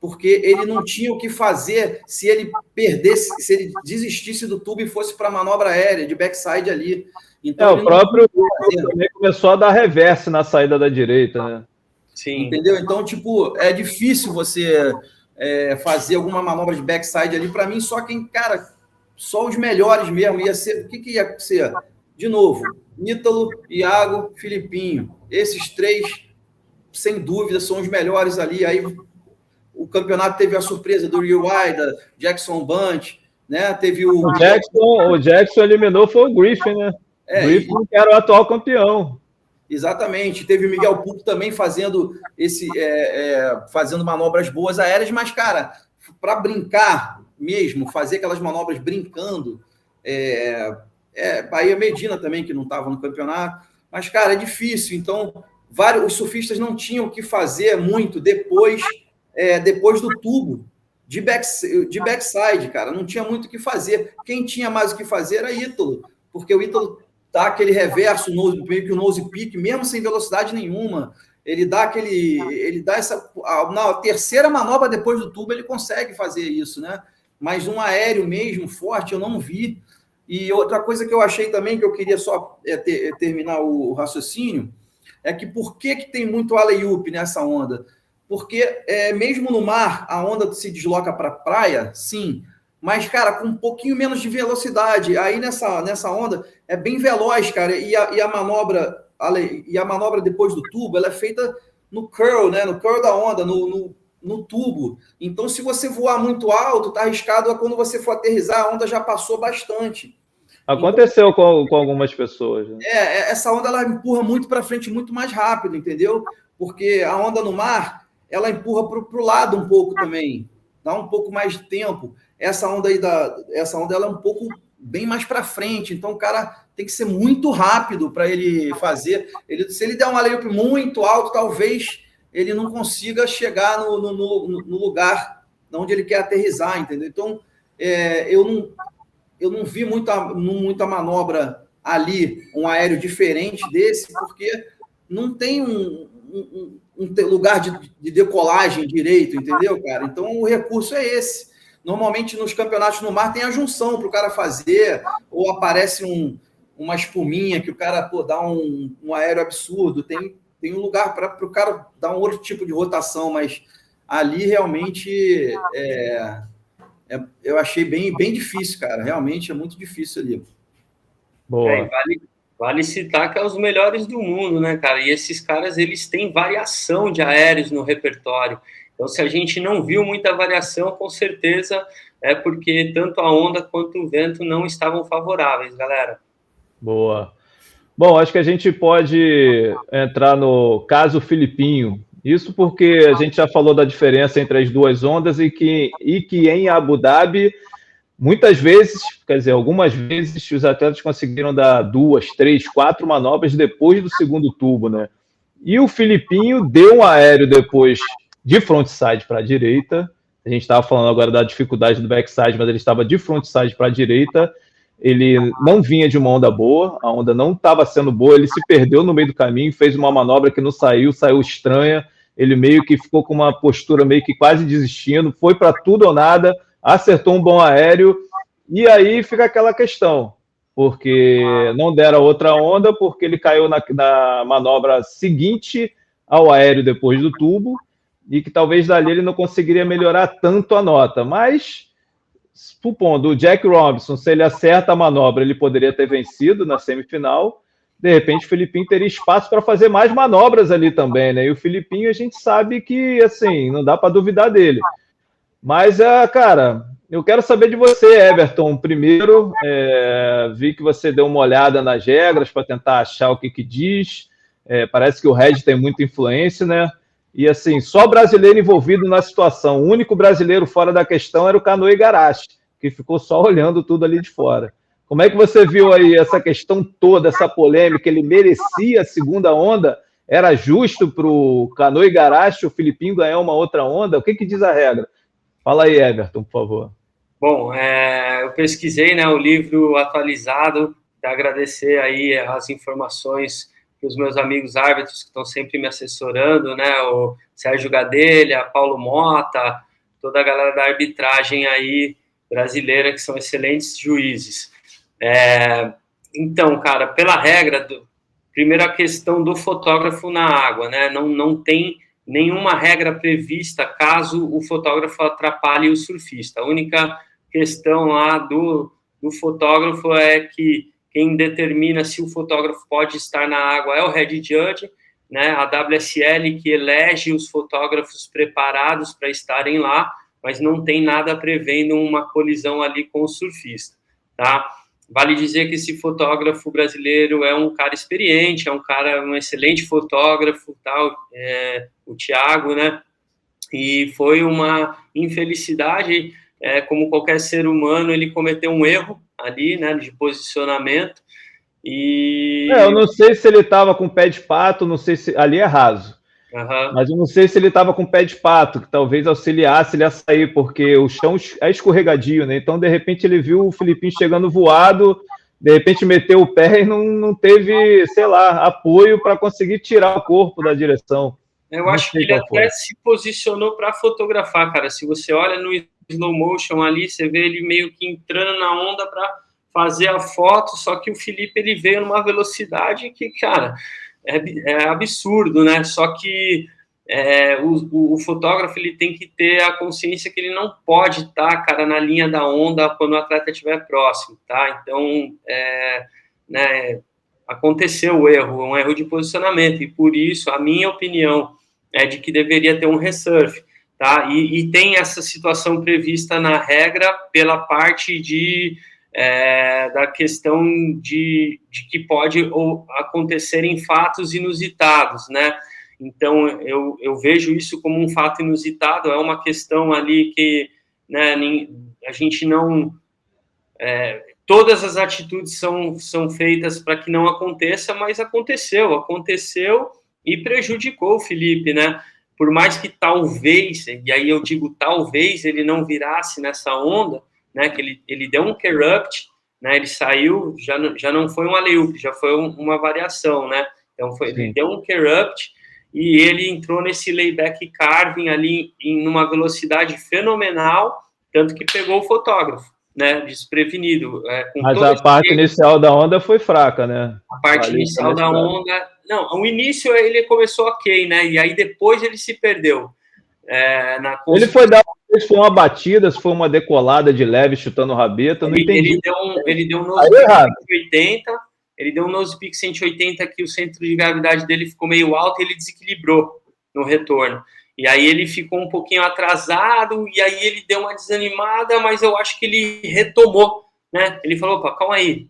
Speaker 3: porque ele não tinha o que fazer se ele perdesse, se ele desistisse do tubo e fosse para a manobra aérea, de backside ali. Então,
Speaker 1: o próprio também começou a dar reverse na saída da direita, né?
Speaker 3: Sim. Entendeu? Então, tipo, é difícil você fazer alguma manobra de backside ali. Para mim, só os melhores mesmo. Ia ser, o que ia ser? De novo, Ítalo, Iago, Filipinho. Esses três, sem dúvida, são os melhores ali. Aí o campeonato teve a surpresa do Rio Wida, Jackson Bunch, né? Teve o
Speaker 1: Jackson eliminou foi o Griffin, né? Griffin que era o atual campeão.
Speaker 3: Exatamente. Teve o Miguel Pupo também fazendo manobras boas aéreas, mas, cara, para brincar mesmo, fazer aquelas manobras brincando, Bahia Medina também, que não estava no campeonato, mas, cara, é difícil. Então, os surfistas não tinham o que fazer muito depois do tubo de backside, cara. Não tinha muito o que fazer. Quem tinha mais o que fazer era Ítalo, porque o Ítalo dá aquele reverso, meio que o nose peak, mesmo sem velocidade nenhuma. Ele dá na terceira manobra depois do tubo, ele consegue fazer isso, né? Mas um aéreo mesmo, forte, eu não vi. E outra coisa que eu achei também, que eu queria só terminar o raciocínio, é que por que tem muito alley-oop nessa onda? Porque mesmo no mar, a onda se desloca para a praia, sim, mas, cara, com um pouquinho menos de velocidade. Aí nessa onda é bem veloz, cara, e a manobra depois do tubo, ela é feita no curl, né? No curl da onda, no tubo. Então, se você voar muito alto, tá arriscado quando você for aterrissar, a onda já passou bastante.
Speaker 1: Aconteceu com algumas pessoas. Né?
Speaker 3: Essa onda ela empurra muito para frente, muito mais rápido, entendeu? Porque a onda no mar, ela empurra para o lado um pouco também, dá um pouco mais de tempo. Essa onda ela é um pouco bem mais para frente, então o cara tem que ser muito rápido para ele fazer. Se ele der um alley-oop muito alto, talvez ele não consiga chegar no lugar onde ele quer aterrissar, entendeu? Então, eu não vi muita manobra ali, um aéreo diferente desse, porque não tem um lugar de decolagem direito, entendeu, cara? Então, o recurso é esse. Normalmente, nos campeonatos no mar, tem a junção para o cara fazer, ou aparece uma espuminha que o cara dá um aéreo absurdo, tem um lugar para o cara dar um outro tipo de rotação, mas ali realmente eu achei bem difícil, cara. Realmente é muito difícil ali.
Speaker 1: Boa.
Speaker 2: Vale citar que é os melhores do mundo, né, cara? E esses caras, eles têm variação de aéreos no repertório. Então, se a gente não viu muita variação, com certeza é porque tanto a onda quanto o vento não estavam favoráveis, galera.
Speaker 1: Boa. Bom, acho que a gente pode entrar no caso Filipinho. Isso porque a gente já falou da diferença entre as duas ondas e que em Abu Dhabi, muitas vezes, quer dizer, algumas vezes, os atletas conseguiram dar 2, 3, 4 manobras depois do segundo tubo, né? E o Filipinho deu um aéreo depois de frontside para a direita. A gente estava falando agora da dificuldade do backside, mas ele estava de frontside para a direita. Ele não vinha de uma onda boa, a onda não estava sendo boa, ele se perdeu no meio do caminho, fez uma manobra que não saiu estranha, ele meio que ficou com uma postura meio que quase desistindo, foi para tudo ou nada, acertou um bom aéreo, e aí fica aquela questão, porque não deram outra onda, porque ele caiu na manobra seguinte ao aéreo depois do tubo, e que talvez dali ele não conseguiria melhorar tanto a nota, mas supondo o Jack Robinson, se ele acerta a manobra, ele poderia ter vencido na semifinal. De repente, o Filipinho teria espaço para fazer mais manobras ali também, né? E o Filipinho, a gente sabe que, assim, não dá para duvidar dele. Mas, cara, eu quero saber de você, Everton. Primeiro, vi que você deu uma olhada nas regras para tentar achar o que diz. Parece que o Red tem muita influência, né? E, assim, só brasileiro envolvido na situação. O único brasileiro fora da questão era o Kanoe Igarashi, que ficou só olhando tudo ali de fora. Como é que você viu aí essa questão toda, essa polêmica? Ele merecia a segunda onda? Era justo para o Kanoe Igarashi, o Filipinho, ganhar uma outra onda? O que diz a regra? Fala aí, Everton, por favor.
Speaker 2: Bom, eu pesquisei, né, o livro atualizado, para agradecer aí as informações para os meus amigos árbitros que estão sempre me assessorando, né, o Sérgio Gadelha, Paulo Mota, toda a galera da arbitragem aí brasileira, que são excelentes juízes. Então, cara, pela regra, primeiro a questão do fotógrafo na água, né, não tem nenhuma regra prevista caso o fotógrafo atrapalhe o surfista. A única questão lá do fotógrafo é que quem determina se o fotógrafo pode estar na água é o head judge, né? A WSL que elege os fotógrafos preparados para estarem lá, mas não tem nada prevendo uma colisão ali com o surfista, tá? Vale dizer que esse fotógrafo brasileiro é um cara experiente, um excelente fotógrafo, tal, o Thiago, né? E foi uma infelicidade, como qualquer ser humano, ele cometeu um erro ali, né, de posicionamento. E
Speaker 1: eu não sei se ele estava com pé de pato, não sei se ali é raso. Mas eu não sei se ele estava com pé de pato, que talvez auxiliasse ele a sair, porque o chão é escorregadio, né? Então, de repente, ele viu o Filipinho chegando voado, de repente meteu o pé e não teve, sei lá, apoio para conseguir tirar o corpo da direção.
Speaker 2: Eu acho que ele até se posicionou para fotografar, cara. Se você olha no slow motion ali, você vê ele meio que entrando na onda para fazer a foto, só que o Felipe, ele veio numa velocidade que, cara, é absurdo, né? Só que o fotógrafo, ele tem que ter a consciência que ele não pode estar, cara, na linha da onda quando o atleta estiver próximo, tá? Então, né, aconteceu o erro, um erro de posicionamento, e por isso, a minha opinião é de que deveria ter um resurf, tá? E tem essa situação prevista na regra pela parte da questão de que pode acontecer em fatos inusitados, né? Então, eu vejo isso como um fato inusitado, é uma questão ali que, né, a gente não... todas as atitudes são feitas para que não aconteça, mas aconteceu e prejudicou o Felipe, né? Por mais que talvez, e aí eu digo talvez, ele não virasse nessa onda, né, que ele deu um Kerupt, né, ele saiu, já não foi um alley-oop, já foi uma variação, né, então ele deu um Kerupt e ele entrou nesse layback carving ali em uma velocidade fenomenal, tanto que pegou o fotógrafo, né, desprevenido.
Speaker 1: Mas a parte inicial da onda foi fraca, né?
Speaker 2: A parte inicial da onda... Não, o início ele começou ok, né, e aí depois ele se perdeu.
Speaker 1: Ele foi se foi uma batida, se foi uma decolada de leve chutando rabeta, não entendi.
Speaker 2: Ele deu um nose pick 180, ele deu um nose pick 180 que o centro de gravidade dele ficou meio alto e ele desequilibrou no retorno. E aí ele ficou um pouquinho atrasado, e aí ele deu uma desanimada, mas eu acho que ele retomou, né? Ele falou, opa, calma aí,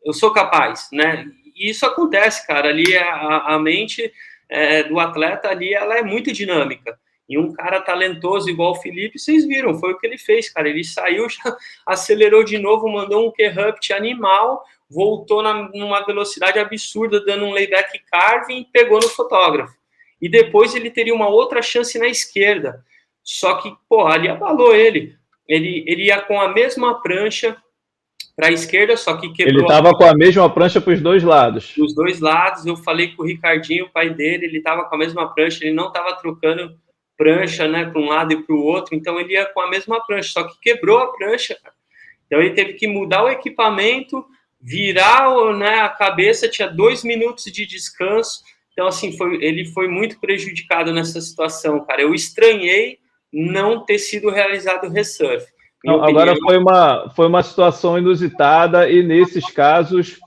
Speaker 2: eu sou capaz, né? E isso acontece, cara, ali a mente do atleta ali, ela é muito dinâmica. E um cara talentoso igual o Felipe, vocês viram, foi o que ele fez, cara. Ele saiu, já acelerou de novo, mandou um Kerupt animal, voltou numa velocidade absurda, dando um layback carving e pegou no fotógrafo. E depois ele teria uma outra chance na esquerda. Só que, pô, ali abalou ele. Ele ia com a mesma prancha para a esquerda, só que quebrou.
Speaker 1: Ele estava com a mesma prancha para os dois lados.
Speaker 2: Dos dois lados, eu falei com o Ricardinho, o pai dele, ele estava com a mesma prancha, ele não estava trocando prancha, né, para um lado e para o outro, então ele ia com a mesma prancha, só que quebrou a prancha, cara. Então ele teve que mudar o equipamento, virar, né, a cabeça, tinha 2 minutos de descanso, então assim, ele foi muito prejudicado nessa situação, cara. Eu estranhei não ter sido realizado o resurf.
Speaker 1: Não, agora foi uma situação inusitada e nesses casos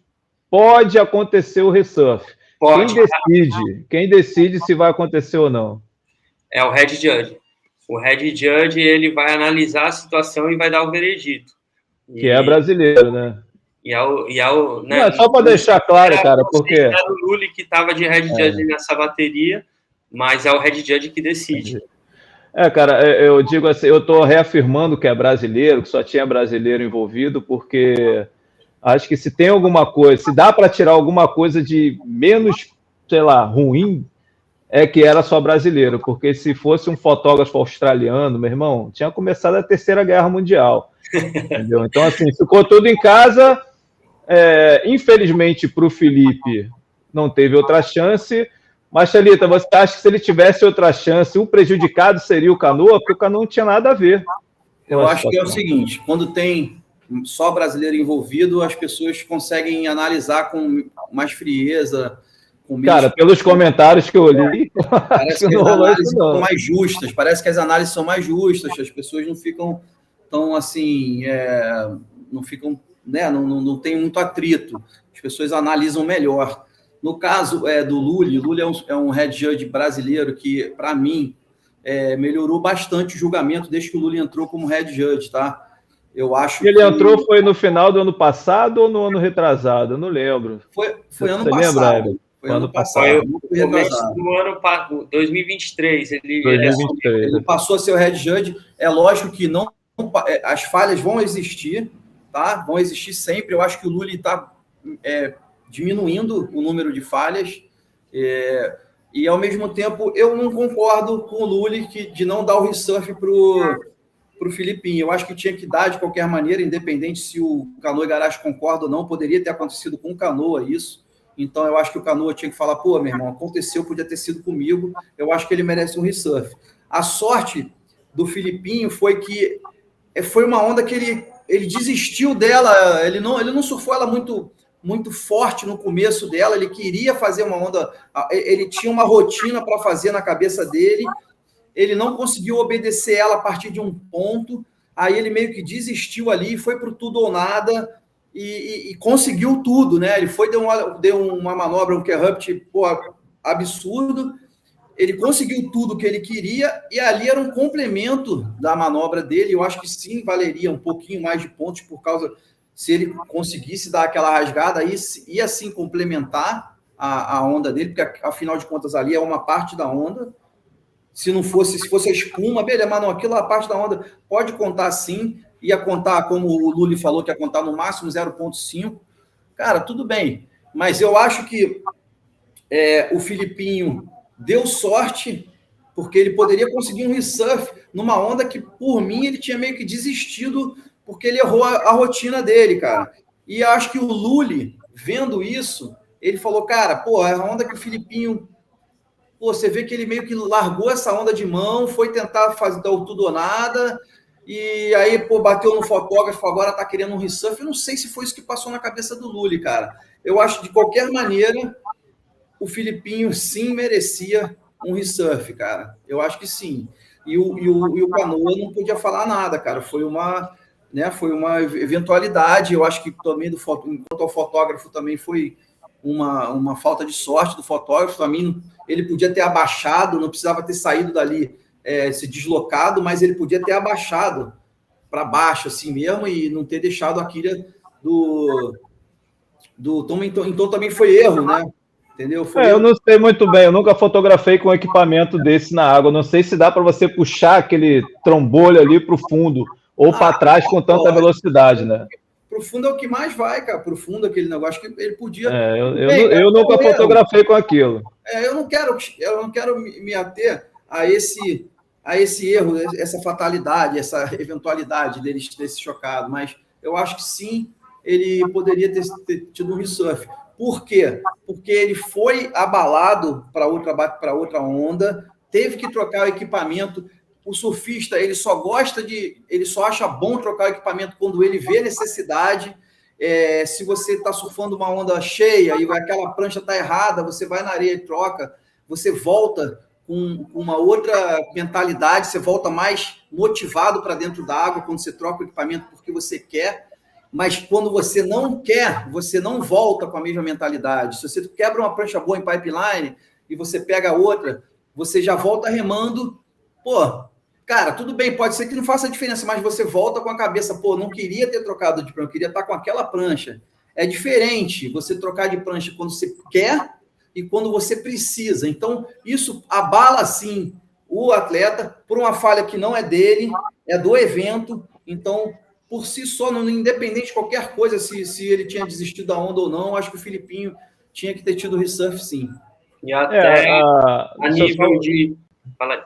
Speaker 1: pode acontecer o resurf.
Speaker 2: Pode.
Speaker 1: Quem decide se vai acontecer ou não?
Speaker 2: É o head judge. O head judge, ele vai analisar a situação e vai dar o veredito.
Speaker 1: Que é brasileiro, né?
Speaker 2: Né,
Speaker 1: não, é só para deixar claro, cara, porque...
Speaker 2: Era o Lully que estava de head judge nessa bateria, mas é o head judge que decide.
Speaker 1: Cara, eu digo assim, eu estou reafirmando que é brasileiro, que só tinha brasileiro envolvido, porque acho que se tem alguma coisa, se dá para tirar alguma coisa de menos, sei lá, ruim, é que era só brasileiro, porque se fosse um fotógrafo australiano, meu irmão, tinha começado a Terceira Guerra Mundial, entendeu? Então, assim, ficou tudo em casa, infelizmente para o Felipe não teve outra chance, mas, Thalita, você acha que se ele tivesse outra chance, o prejudicado seria o Canoa? Porque o Canoa não tinha nada a ver.
Speaker 3: Eu acho que é o seguinte, quando tem só brasileiro envolvido, as pessoas conseguem analisar com mais frieza, com menos...
Speaker 1: Cara, pelos comentários que eu li,
Speaker 3: parece que as análises são mais justas, parece que as análises são mais justas, as pessoas não ficam tão assim, não ficam, né, não tem muito atrito, as pessoas analisam melhor. No caso do Lully, o Lully é um head judge brasileiro que, para mim, melhorou bastante o julgamento desde que o Lully entrou como head judge, tá? Eu acho
Speaker 1: ele entrou foi no final do ano passado ou no ano retrasado? Eu não lembro.
Speaker 3: Foi ano passado.
Speaker 1: Lembra?
Speaker 3: Foi ano passado.
Speaker 2: Foi começo do ano 2023.
Speaker 3: Ele passou a ser o head judge. É lógico que não, as falhas vão existir, tá? Vão existir sempre. Eu acho que o Lully está diminuindo o número de falhas. E, ao mesmo tempo, eu não concordo com o Lully de não dar o resurf para o Filipinho. Eu acho que tinha que dar de qualquer maneira, independente se o Canoa Igarashi concorda ou não. Poderia ter acontecido com o Canoa isso. Então, eu acho que o Canoa tinha que falar, pô, meu irmão, aconteceu, podia ter sido comigo. Eu acho que ele merece um resurf. A sorte do Filipinho foi que foi uma onda que ele desistiu dela. Ele não surfou ela muito forte no começo dela, ele queria fazer uma onda, ele tinha uma rotina para fazer na cabeça dele, ele não conseguiu obedecer ela a partir de um ponto, aí ele meio que desistiu ali, foi para o tudo ou nada, e conseguiu tudo, né? Ele deu uma manobra, um Kerupt, absurdo, ele conseguiu tudo que ele queria, e ali era um complemento da manobra dele, eu acho que sim, valeria um pouquinho mais de pontos, por causa... Se ele conseguisse dar aquela rasgada, aí ia sim complementar a onda dele, porque afinal de contas ali é uma parte da onda. Se fosse a espuma, beleza, mas não, aquilo é a parte da onda, pode contar sim, ia contar, como o Lully falou, que ia contar no máximo 0,5. Cara, tudo bem, mas eu acho que o Filipinho deu sorte, porque ele poderia conseguir um resurf numa onda que, por mim, ele tinha meio que desistido porque ele errou a rotina dele, cara. E acho que o Lully, vendo isso, ele falou, cara, pô, a onda que o Filipinho... Pô, você vê que ele meio que largou essa onda de mão, foi tentar fazer o tudo ou nada, e aí, pô, bateu no fotógrafo, agora tá querendo um resurf. Eu não sei se foi isso que passou na cabeça do Lully, cara. Eu acho que, de qualquer maneira, o Filipinho, sim, merecia um resurf, cara. Eu acho que sim. E o Canoa não podia falar nada, cara. Foi uma eventualidade. Eu acho que também, enquanto ao fotógrafo, também foi uma falta de sorte do fotógrafo. Para mim, ele podia ter abaixado, não precisava ter saído dali, se deslocado, mas ele podia ter abaixado para baixo assim mesmo e não ter deixado a quilha do Tom. Então também foi erro, né? Entendeu?
Speaker 1: Eu não sei muito bem, eu nunca fotografei com um equipamento desse na água. Não sei se dá para você puxar aquele trombolho ali para o fundo ou para trás com tanta velocidade, né?
Speaker 3: Pro fundo é o que mais vai, cara. Pro fundo aquele negócio que ele podia.
Speaker 1: Eu nunca fotografei com aquilo.
Speaker 3: Eu não quero me ater a esse erro, essa fatalidade, essa eventualidade dele ter se chocado, mas eu acho que sim, ele poderia ter tido um resurf. Por quê? Porque ele foi abalado para outra onda, teve que trocar o equipamento. O surfista, ele só acha bom trocar o equipamento quando ele vê necessidade. Se você está surfando uma onda cheia e aquela prancha está errada, você vai na areia e troca, você volta com uma outra mentalidade, você volta mais motivado para dentro da água quando você troca o equipamento porque você quer. Mas quando você não quer, você não volta com a mesma mentalidade. Se você quebra uma prancha boa em pipeline e você pega outra, você já volta remando. Pô, cara, tudo bem, pode ser que não faça diferença, mas você volta com a cabeça, pô, não queria ter trocado de prancha, eu queria estar com aquela prancha. É diferente você trocar de prancha quando você quer e quando você precisa. Então, isso abala, sim, o atleta por uma falha que não é dele, é do evento. Então, por si só, independente de qualquer coisa, se ele tinha desistido da onda ou não, acho que o Filipinho tinha que ter tido resurf, sim.
Speaker 2: E até a nível de... Fala aí.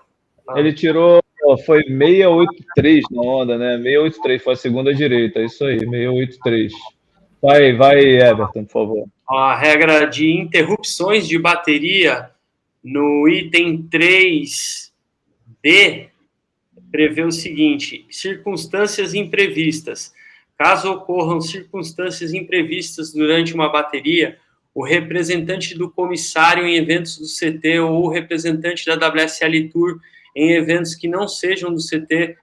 Speaker 1: Ele tirou, foi 683 na onda, né? 683 foi a segunda direita, isso aí, 683. Vai, Everton, por favor.
Speaker 2: A regra de interrupções de bateria no item 3D prevê o seguinte: circunstâncias imprevistas. Caso ocorram circunstâncias imprevistas durante uma bateria, o representante do comissário em eventos do CT ou o representante da WSL Tour em eventos que não sejam do CT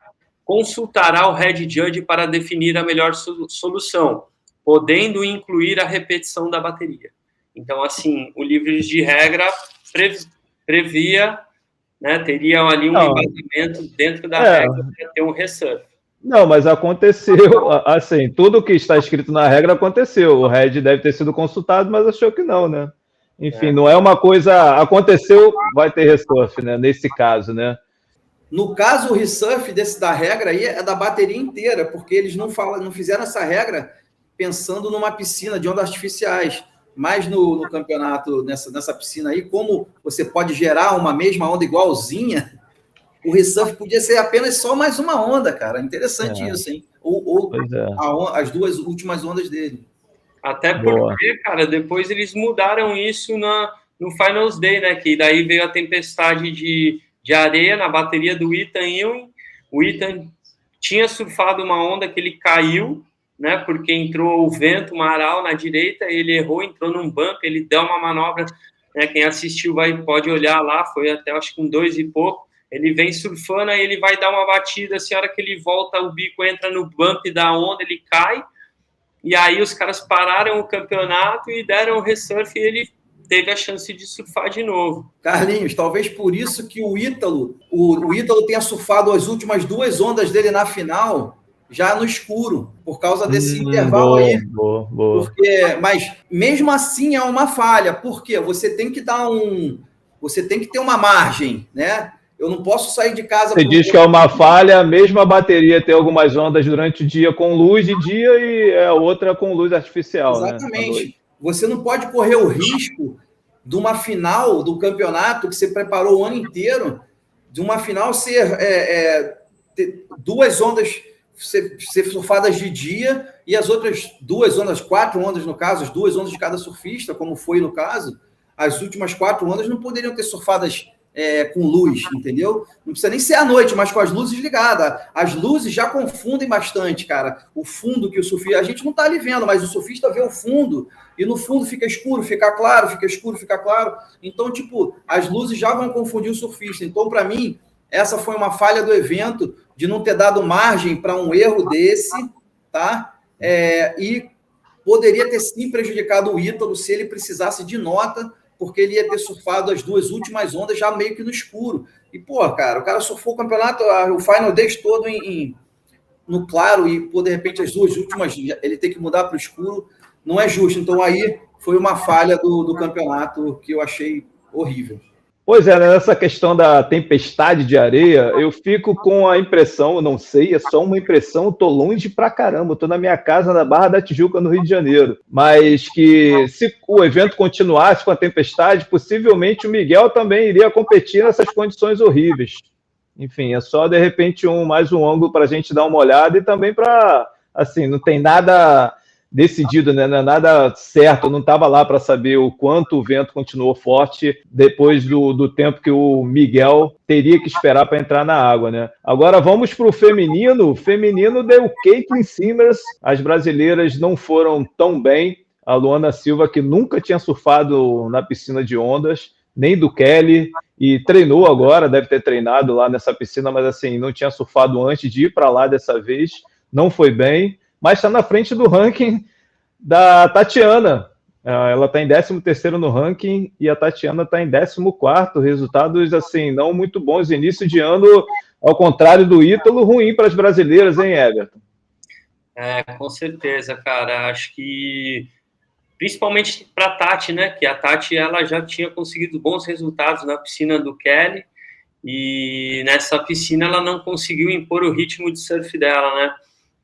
Speaker 2: consultará o Head Judge para definir a melhor solução, podendo incluir a repetição da bateria. Então, assim, o livro de regra previa, né, teria ali um embasamento dentro da regra para ter um resurf.
Speaker 1: Não, mas aconteceu, assim, tudo que está escrito na regra aconteceu. O Head deve ter sido consultado, mas achou que não, né? Enfim, não é uma coisa... Aconteceu, vai ter resurf, né? Nesse caso, né?
Speaker 3: No caso, o resurf da regra aí é da bateria inteira, porque eles não fizeram essa regra pensando numa piscina de ondas artificiais. Mas no campeonato, nessa piscina aí, como você pode gerar uma mesma onda igualzinha, o resurf podia ser apenas só mais uma onda, cara. Interessante isso, hein? Ou as duas últimas ondas dele.
Speaker 2: Até porque, cara, depois eles mudaram isso no Finals Day, né? Que daí veio a tempestade de areia na bateria do Ethan Ewing. O Ethan tinha surfado uma onda que ele caiu, né? Porque entrou o vento, uma aral na direita, ele errou, entrou num bump, ele deu uma manobra, né? Quem assistiu pode olhar lá, foi até acho que um 2 e pouco. Ele vem surfando, aí ele vai dar uma batida, assim, a hora que ele volta, o bico entra no bump da onda, ele cai, e aí os caras pararam o campeonato e deram o resurf e ele teve a chance de surfar de novo.
Speaker 3: Carlinhos, talvez por isso que o Ítalo tenha surfado as últimas duas ondas dele na final, já no escuro, por causa desse intervalo aí.
Speaker 1: Boa.
Speaker 3: Mas mesmo assim é uma falha, porque você tem que ter uma margem, né? Eu não posso sair de casa...
Speaker 1: Você diz que é uma falha, mesmo a bateria ter algumas ondas durante o dia com luz de dia e a outra com luz artificial.
Speaker 3: Exatamente.
Speaker 1: Né?
Speaker 3: Você não pode correr o risco de uma final do campeonato que você preparou o ano inteiro, de uma final ser ter duas ondas ser surfadas de dia e as outras 2 ondas, 4 ondas no caso, as 2 ondas de cada surfista, como foi no caso, as últimas 4 ondas não poderiam ter surfadas com luz, entendeu? Não precisa nem ser à noite, mas com as luzes ligadas. As luzes já confundem bastante, cara. O fundo que o surfista... A gente não tá ali vendo, mas o surfista vê o fundo e no fundo fica escuro, fica claro, fica escuro, fica claro. Então, tipo, as luzes já vão confundir o surfista. Então, para mim, essa foi uma falha do evento de não ter dado margem para um erro desse, tá? E poderia ter sim prejudicado o Ítalo se ele precisasse de nota, porque ele ia ter surfado as 2 últimas ondas já meio que no escuro. E, pô, cara, o cara surfou o campeonato, o Final Days todo no claro, e, pô, de repente, as 2 últimas, ele tem que mudar para o escuro, não é justo. Então, aí foi uma falha do campeonato que eu achei horrível.
Speaker 1: Pois é, nessa questão da tempestade de areia, eu fico com a impressão, eu não sei, é só uma impressão, eu tô longe pra caramba, eu tô na minha casa na Barra da Tijuca, no Rio de Janeiro, mas que se o evento continuasse com a tempestade, possivelmente o Miguel também iria competir nessas condições horríveis. Enfim, é só de repente mais um ângulo para a gente dar uma olhada e também para, assim, não tem nada decidido, né? Não é nada certo, eu não estava lá para saber o quanto o vento continuou forte depois do tempo que o Miguel teria que esperar para entrar na água, né? Agora vamos para o feminino. O feminino deu Caitlin Simmers, as brasileiras não foram tão bem. A Luana Silva, que nunca tinha surfado na piscina de ondas, nem do Kelly, e treinou agora, deve ter treinado lá nessa piscina, mas assim, não tinha surfado antes de ir para lá dessa vez, não foi bem, mas está na frente do ranking da Tatiana. Ela está em 13º no ranking e a Tatiana está em 14º. Resultados, assim, não muito bons. Início de ano, ao contrário do Ítalo, ruim para as brasileiras, hein, Everton?
Speaker 2: Com certeza, cara. Acho que, principalmente para a Tati, né? Que a Tati, ela já tinha conseguido bons resultados na piscina do Kelly e nessa piscina ela não conseguiu impor o ritmo de surf dela, né?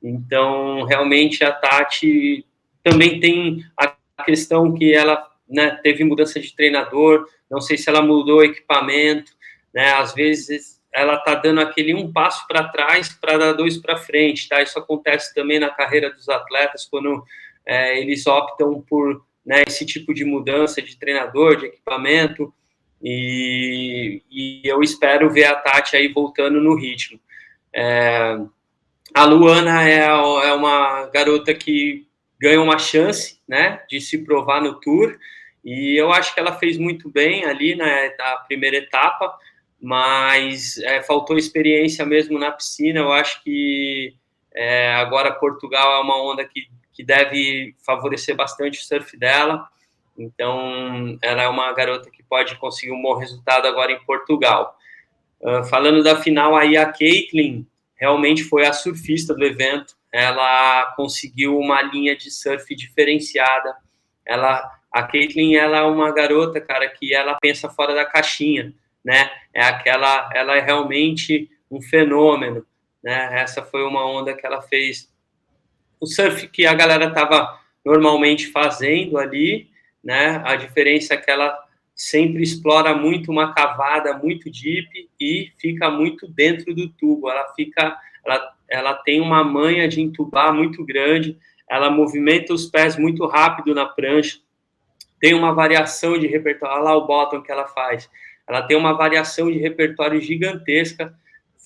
Speaker 2: Então, realmente, a Tati também tem a questão que ela, né, teve mudança de treinador, não sei se ela mudou o equipamento, né? Às vezes ela está dando aquele um passo para trás para dar 2 para frente, tá? Isso acontece também na carreira dos atletas, quando eles optam por, né, esse tipo de mudança de treinador, de equipamento, e eu espero ver a Tati aí voltando no ritmo. A Luana é uma garota que ganha uma chance, né, de se provar no Tour, e eu acho que ela fez muito bem ali na primeira etapa, mas faltou experiência mesmo na piscina. Eu acho que agora Portugal é uma onda que deve favorecer bastante o surf dela, então ela é uma garota que pode conseguir um bom resultado agora em Portugal. Falando da final aí, a Caitlin realmente foi a surfista do evento. Ela conseguiu uma linha de surf diferenciada. A Caitlin, ela é uma garota, cara, que ela pensa fora da caixinha, né? Ela é realmente um fenômeno, né? Essa foi uma onda que ela fez. O surf que a galera estava normalmente fazendo ali, né? A diferença é que ela sempre explora muito uma cavada muito deep e fica muito dentro do tubo. Ela tem uma manha de entubar muito grande, ela movimenta os pés muito rápido na prancha, tem uma variação de repertório. Olha lá o bottom que ela faz. Ela tem uma variação de repertório gigantesca,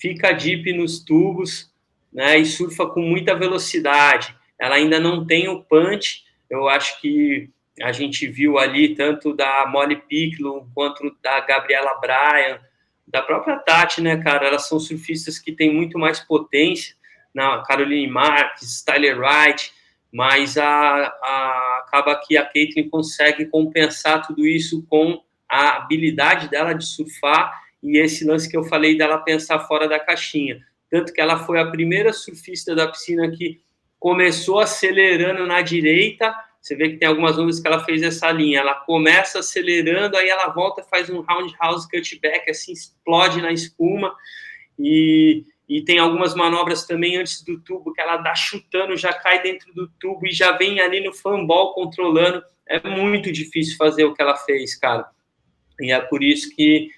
Speaker 2: fica deep nos tubos, né, e surfa com muita velocidade. Ela ainda não tem o punch. Eu acho que a gente viu ali tanto da Molly Piccolo quanto da Gabriela Bryan, da própria Tati, né, cara? Elas são surfistas que têm muito mais potência, na Caroline Marques, Tyler Wright, mas acaba que a Caitlin consegue compensar tudo isso com a habilidade dela de surfar e esse lance que eu falei dela pensar fora da caixinha. Tanto que ela foi a primeira surfista da piscina que começou acelerando na direita. Você vê que tem algumas ondas que ela fez essa linha. Ela começa acelerando, aí ela volta, faz um roundhouse cutback, assim, explode na espuma. E tem algumas manobras também antes do tubo, que ela dá chutando, já cai dentro do tubo e já vem ali no fanball controlando. É muito difícil fazer o que ela fez, cara. E é por isso que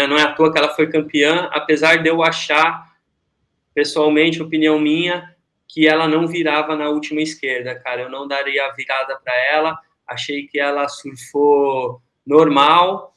Speaker 2: não é à toa que ela foi campeã, apesar de eu achar, pessoalmente, opinião minha, que ela não virava na última esquerda, cara. Eu não daria a virada para ela. Achei que ela surfou normal,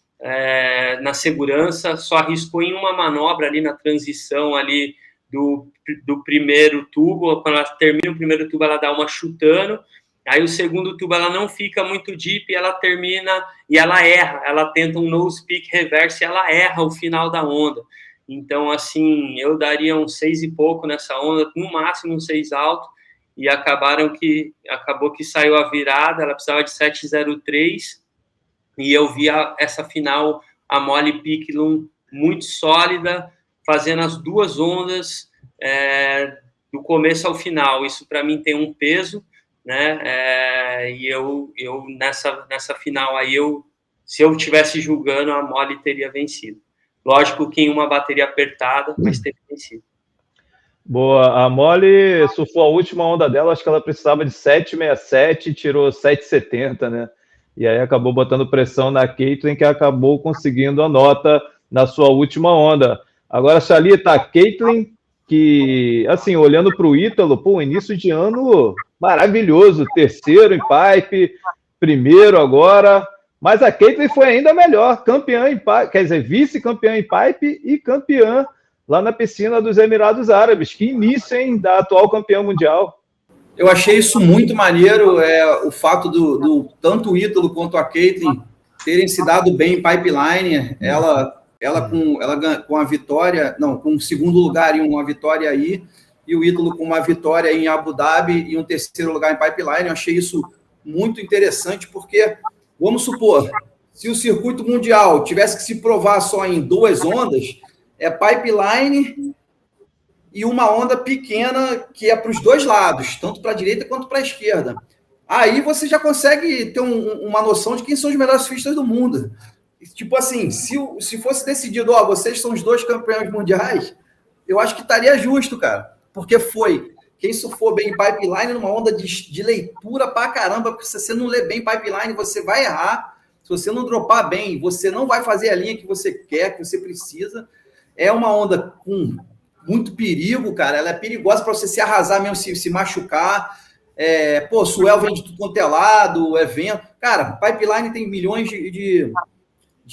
Speaker 2: na segurança, só arriscou em uma manobra ali na transição ali do primeiro tubo. Quando ela termina o primeiro tubo, ela dá uma chutando. Aí o segundo tubo ela não fica muito deep, ela termina e ela erra, ela tenta um nose peak reverse e ela erra o final da onda. Então, assim, eu daria um 6 e pouco nessa onda, no máximo um 6 alto, e acabou que saiu a virada, ela precisava de 7,03, e eu vi essa final, a Molly Picklum, muito sólida, fazendo as duas ondas do começo ao final. Isso, para mim, tem um peso, né? E eu nessa final aí, se eu estivesse julgando, a Molly teria vencido. Lógico que em uma bateria apertada, mas teve vencido.
Speaker 1: Boa, a Molly surfou a última onda dela, acho que ela precisava de 7,67 e tirou 7,70, né? E aí acabou botando pressão na Caitlin, que acabou conseguindo a nota na sua última onda. Agora, Thalita, a Caitlin, que, assim, olhando para o Ítalo, pô, início de ano maravilhoso, terceiro em pipe, primeiro agora, mas a Caitlin foi ainda melhor, campeã em pipe, quer dizer, vice-campeã em pipe e campeã lá na piscina dos Emirados Árabes. Que início, hein, da atual campeã mundial.
Speaker 3: Eu achei isso muito maneiro, o fato do tanto o Ítalo quanto a Caitlin terem se dado bem em pipeline, ela com a vitória, não, com um segundo lugar e uma vitória aí, e o Ítalo com uma vitória em Abu Dhabi e um terceiro lugar em pipeline. Eu achei isso muito interessante, porque, vamos supor, se o circuito mundial tivesse que se provar só em 2 ondas, pipeline e uma onda pequena que é para os dois lados, tanto para a direita quanto para a esquerda. Aí você já consegue ter uma noção de quem são os melhores surfistas do mundo. Tipo assim, se fosse decidido, vocês são os 2 campeões mundiais, eu acho que estaria justo, cara. Porque quem surfou bem em pipeline numa onda de leitura pra caramba, porque se você não ler bem pipeline, você vai errar. Se você não dropar bem, você não vai fazer a linha que você quer, que você precisa. É uma onda com muito perigo, cara. Ela é perigosa para você se arrasar mesmo, se machucar. Suel vem de tudo quanto é lado, vento. Cara, pipeline tem milhões de...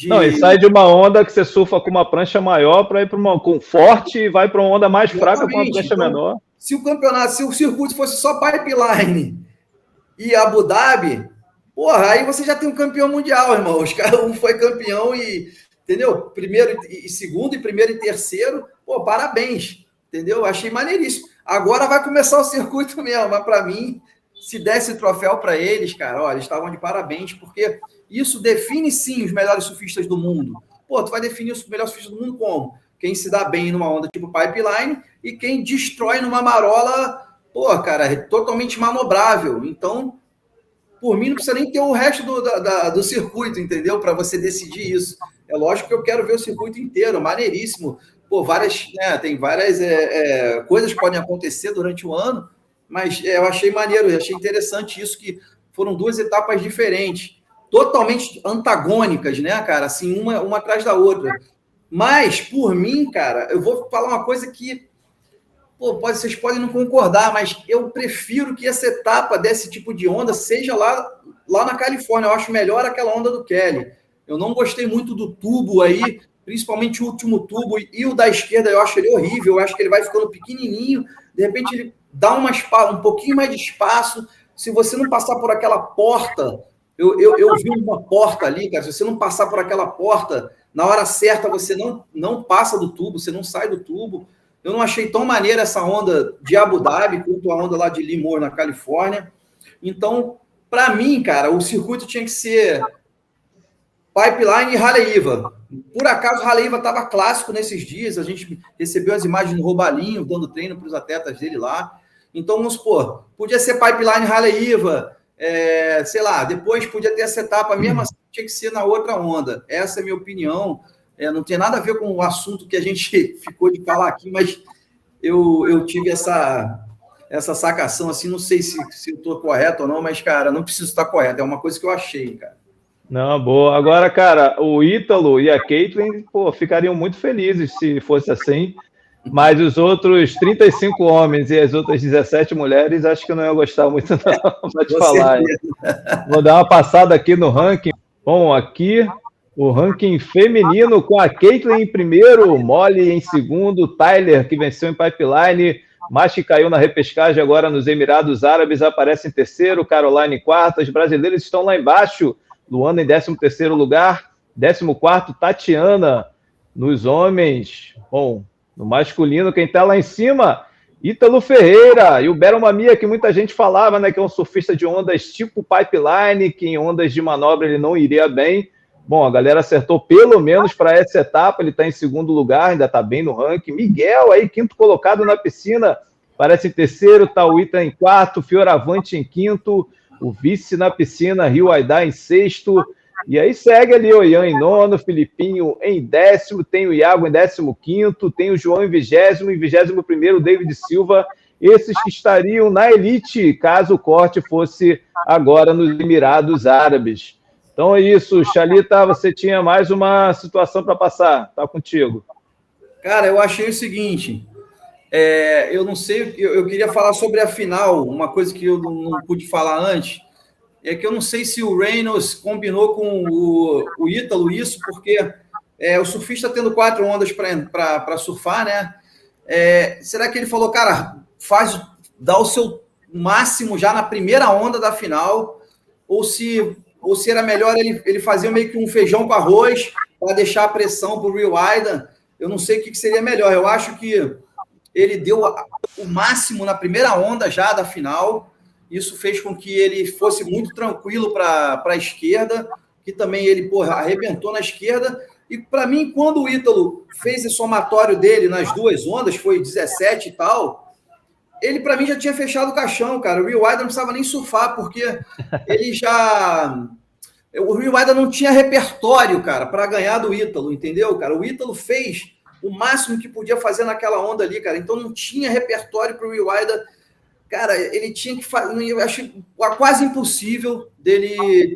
Speaker 1: Não, e sai de uma onda que você surfa com uma prancha maior para ir para uma com forte e vai para uma onda mais fraca com uma prancha menor.
Speaker 3: Se o circuito fosse só pipeline e Abu Dhabi, aí você já tem um campeão mundial, irmão. Os caras, um foi campeão e, entendeu? Primeiro e segundo, e primeiro e terceiro, parabéns, entendeu? Achei maneiríssimo. Agora vai começar o circuito mesmo, mas para mim, se desse o troféu para eles, cara, eles estavam de parabéns, porque isso define, sim, os melhores surfistas do mundo. Tu vai definir os melhores surfistas do mundo como? Quem se dá bem numa onda tipo pipeline e quem destrói numa marola, cara, totalmente manobrável. Então, por mim, não precisa nem ter o resto do circuito, entendeu? Para você decidir isso. É lógico que eu quero ver o circuito inteiro, maneiríssimo. Tem várias coisas que podem acontecer durante o ano, mas eu achei maneiro, eu achei interessante isso, que foram 2 etapas diferentes, totalmente antagônicas, né, cara? Assim, uma atrás da outra. Mas, por mim, cara, eu vou falar uma coisa que vocês podem não concordar, mas eu prefiro que essa etapa desse tipo de onda seja lá na Califórnia. Eu acho melhor aquela onda do Kelly. Eu não gostei muito do tubo aí, principalmente o último tubo, e o da esquerda eu acho ele horrível. Eu acho que ele vai ficando pequenininho, de repente ele dá um pouquinho mais de espaço. Se você não passar por aquela porta, eu vi uma porta ali, cara, se você não passar por aquela porta, na hora certa você não passa do tubo, você não sai do tubo. Eu não achei tão maneira essa onda de Abu Dhabi quanto a onda lá de Lemoore, na Califórnia. Então, para mim, cara, o circuito tinha que ser pipeline e Haleiwa. Por acaso, Haleiwa estava clássico nesses dias, a gente recebeu as imagens no Robalinho, dando treino para os atletas dele lá. Então, vamos supor, podia ser pipeline Haleiwa, sei lá, depois podia ter essa etapa, mesmo assim tinha que ser na outra onda. Essa é a minha opinião. Não tem nada a ver com o assunto que a gente ficou de falar aqui, mas eu tive essa sacação, assim, não sei se eu estou correto ou não, mas, cara, não preciso estar correto, é uma coisa que eu achei, cara.
Speaker 1: Não, boa. Agora, cara, o Ítalo e a Caitlin, ficariam muito felizes se fosse assim. Mas os outros 35 homens e as outras 17 mulheres, acho que eu não ia gostar muito, não, pode falar. Vou dar uma passada aqui no ranking. Bom, aqui o ranking feminino com a Caitlyn em primeiro, Molly em segundo, Tyler, que venceu em Pipeline, mas que caiu na repescagem agora nos Emirados Árabes, aparece em terceiro, Caroline em quarto. As brasileiras estão lá embaixo, Luana em 13º lugar, 14º, Tatiana. Nos homens, bom, no masculino, quem está lá em cima, Ítalo Ferreira, e o Bero Mamia, que muita gente falava, né, que é um surfista de ondas tipo Pipeline, que em ondas de manobra ele não iria bem. Bom, a galera acertou pelo menos para essa etapa, ele está em segundo lugar, ainda está bem no ranking. Miguel aí, quinto colocado na piscina, parece em terceiro, Tauíta em quarto, Fioravante em quinto, o vice na piscina, Rio Aidá em sexto. E aí segue ali o Ian em nono, Filipinho em 10º, tem o Iago em 15º, tem o João em 20º, em 21º o David Silva, esses que estariam na elite, caso o corte fosse agora nos Emirados Árabes. Então é isso, Chalita, você tinha mais uma situação para passar, tá contigo.
Speaker 3: Cara, eu achei o seguinte, eu não sei, eu queria falar sobre a final, uma coisa que eu não pude falar antes, é que eu não sei se o Reynolds combinou com o Ítalo isso, porque o surfista tendo 4 ondas para surfar, né? Será que ele falou, cara, dá o seu máximo já na primeira onda da final, ou se era melhor ele fazer meio que um feijão com arroz para deixar a pressão para o Rio Aidan? Eu não sei o que seria melhor. Eu acho que ele deu o máximo na primeira onda já da final. Isso fez com que ele fosse muito tranquilo para a esquerda, que também ele arrebentou na esquerda. E para mim, quando o Ítalo fez esse somatório dele nas 2 ondas, foi 17 e tal, ele para mim já tinha fechado o caixão, cara. O Rio Aidan não precisava nem surfar, porque ele já... O Rio Aidan não tinha repertório, cara, para ganhar do Ítalo, entendeu, cara? O Ítalo fez o máximo que podia fazer naquela onda ali, cara. Então não tinha repertório para o Rio Aidan. Cara, ele tinha que fazer, eu acho quase impossível dele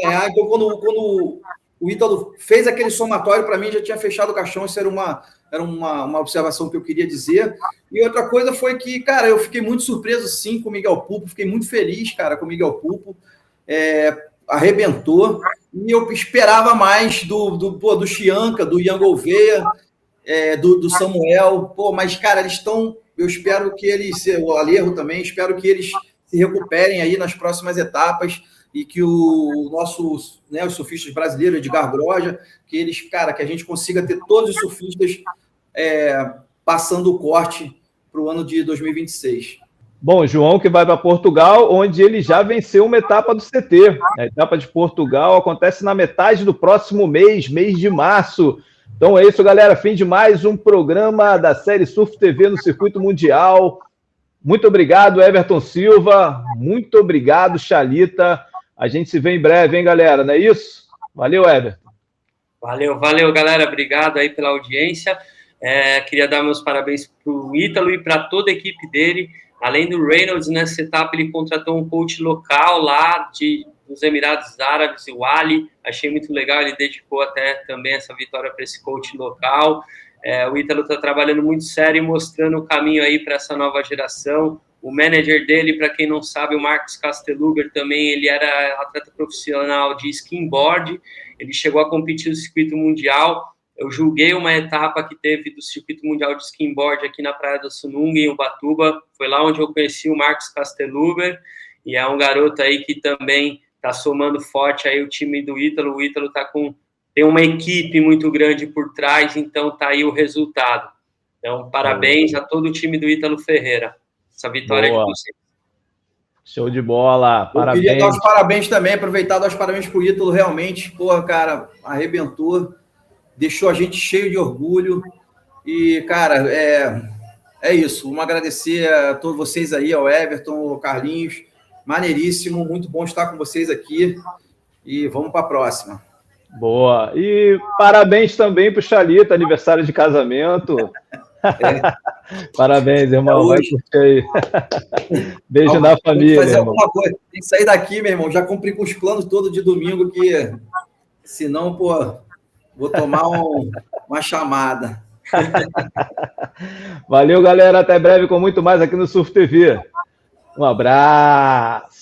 Speaker 3: ganhar. Então, quando o Ítalo fez aquele somatório, para mim já tinha fechado o caixão. Isso era uma observação que eu queria dizer. E outra coisa foi que, cara, eu fiquei muito surpreso, sim, com o Miguel Pupo. Fiquei muito feliz, cara, com o Miguel Pupo. Arrebentou. E eu esperava mais do Chianca, do Ian Gouveia, do Samuel. Mas, cara, eles estão... Eu espero que eles, o Alejo também, espero que eles se recuperem aí nas próximas etapas e que o nosso, os surfistas brasileiros, Edgar Groja, que eles, cara, que a gente consiga ter todos os surfistas passando o corte para o ano de 2026.
Speaker 1: Bom, João que vai para Portugal, onde ele já venceu uma etapa do CT. A etapa de Portugal acontece na metade do próximo mês de março. Então é isso, galera. Fim de mais um programa da série Surf TV no Circuito Mundial. Muito obrigado, Everton Silva. Muito obrigado, Chalita. A gente se vê em breve, hein, galera? Não é isso? Valeu, Everton.
Speaker 2: Valeu, galera. Obrigado aí pela audiência. Queria dar meus parabéns para o Ítalo e para toda a equipe dele. Além do Reynolds, nessa etapa ele contratou um coach local lá dos Emirados Árabes, o Ali. Achei muito legal, ele dedicou até também essa vitória para esse coach local. O Ítalo está trabalhando muito sério e mostrando o caminho aí para essa nova geração. O manager dele, para quem não sabe, o Marcos Casteluber, também ele era atleta profissional de skimboard. Ele chegou a competir no circuito mundial. Eu julguei uma etapa que teve do circuito mundial de skimboard aqui na Praia do Sununga, em Ubatuba. Foi lá onde eu conheci o Marcos Casteluber. E é um garoto aí que também está somando forte aí o time do Ítalo. O Ítalo tem uma equipe muito grande por trás, então tá aí o resultado. Então, parabéns a todo o time do Ítalo Ferreira. Essa vitória de vocês.
Speaker 1: Show de bola, parabéns.
Speaker 3: Eu queria dar os parabéns também, aproveitar e dar os parabéns pro Ítalo, realmente, cara, arrebentou, deixou a gente cheio de orgulho. E, cara, é isso. Vamos agradecer a todos vocês aí, ao Everton, ao Carlinhos. Maneiríssimo, muito bom estar com vocês aqui. E vamos para a próxima.
Speaker 1: Boa. E parabéns também para o Chalita, aniversário de casamento. Parabéns, irmão. Vai curtir aí. Beijo na família.
Speaker 3: Fazer alguma coisa. Tem que sair daqui, meu irmão. Já cumpri com os planos todos de domingo, que senão, vou tomar uma chamada.
Speaker 1: Valeu, galera. Até breve com muito mais aqui no Surf TV. Um abraço.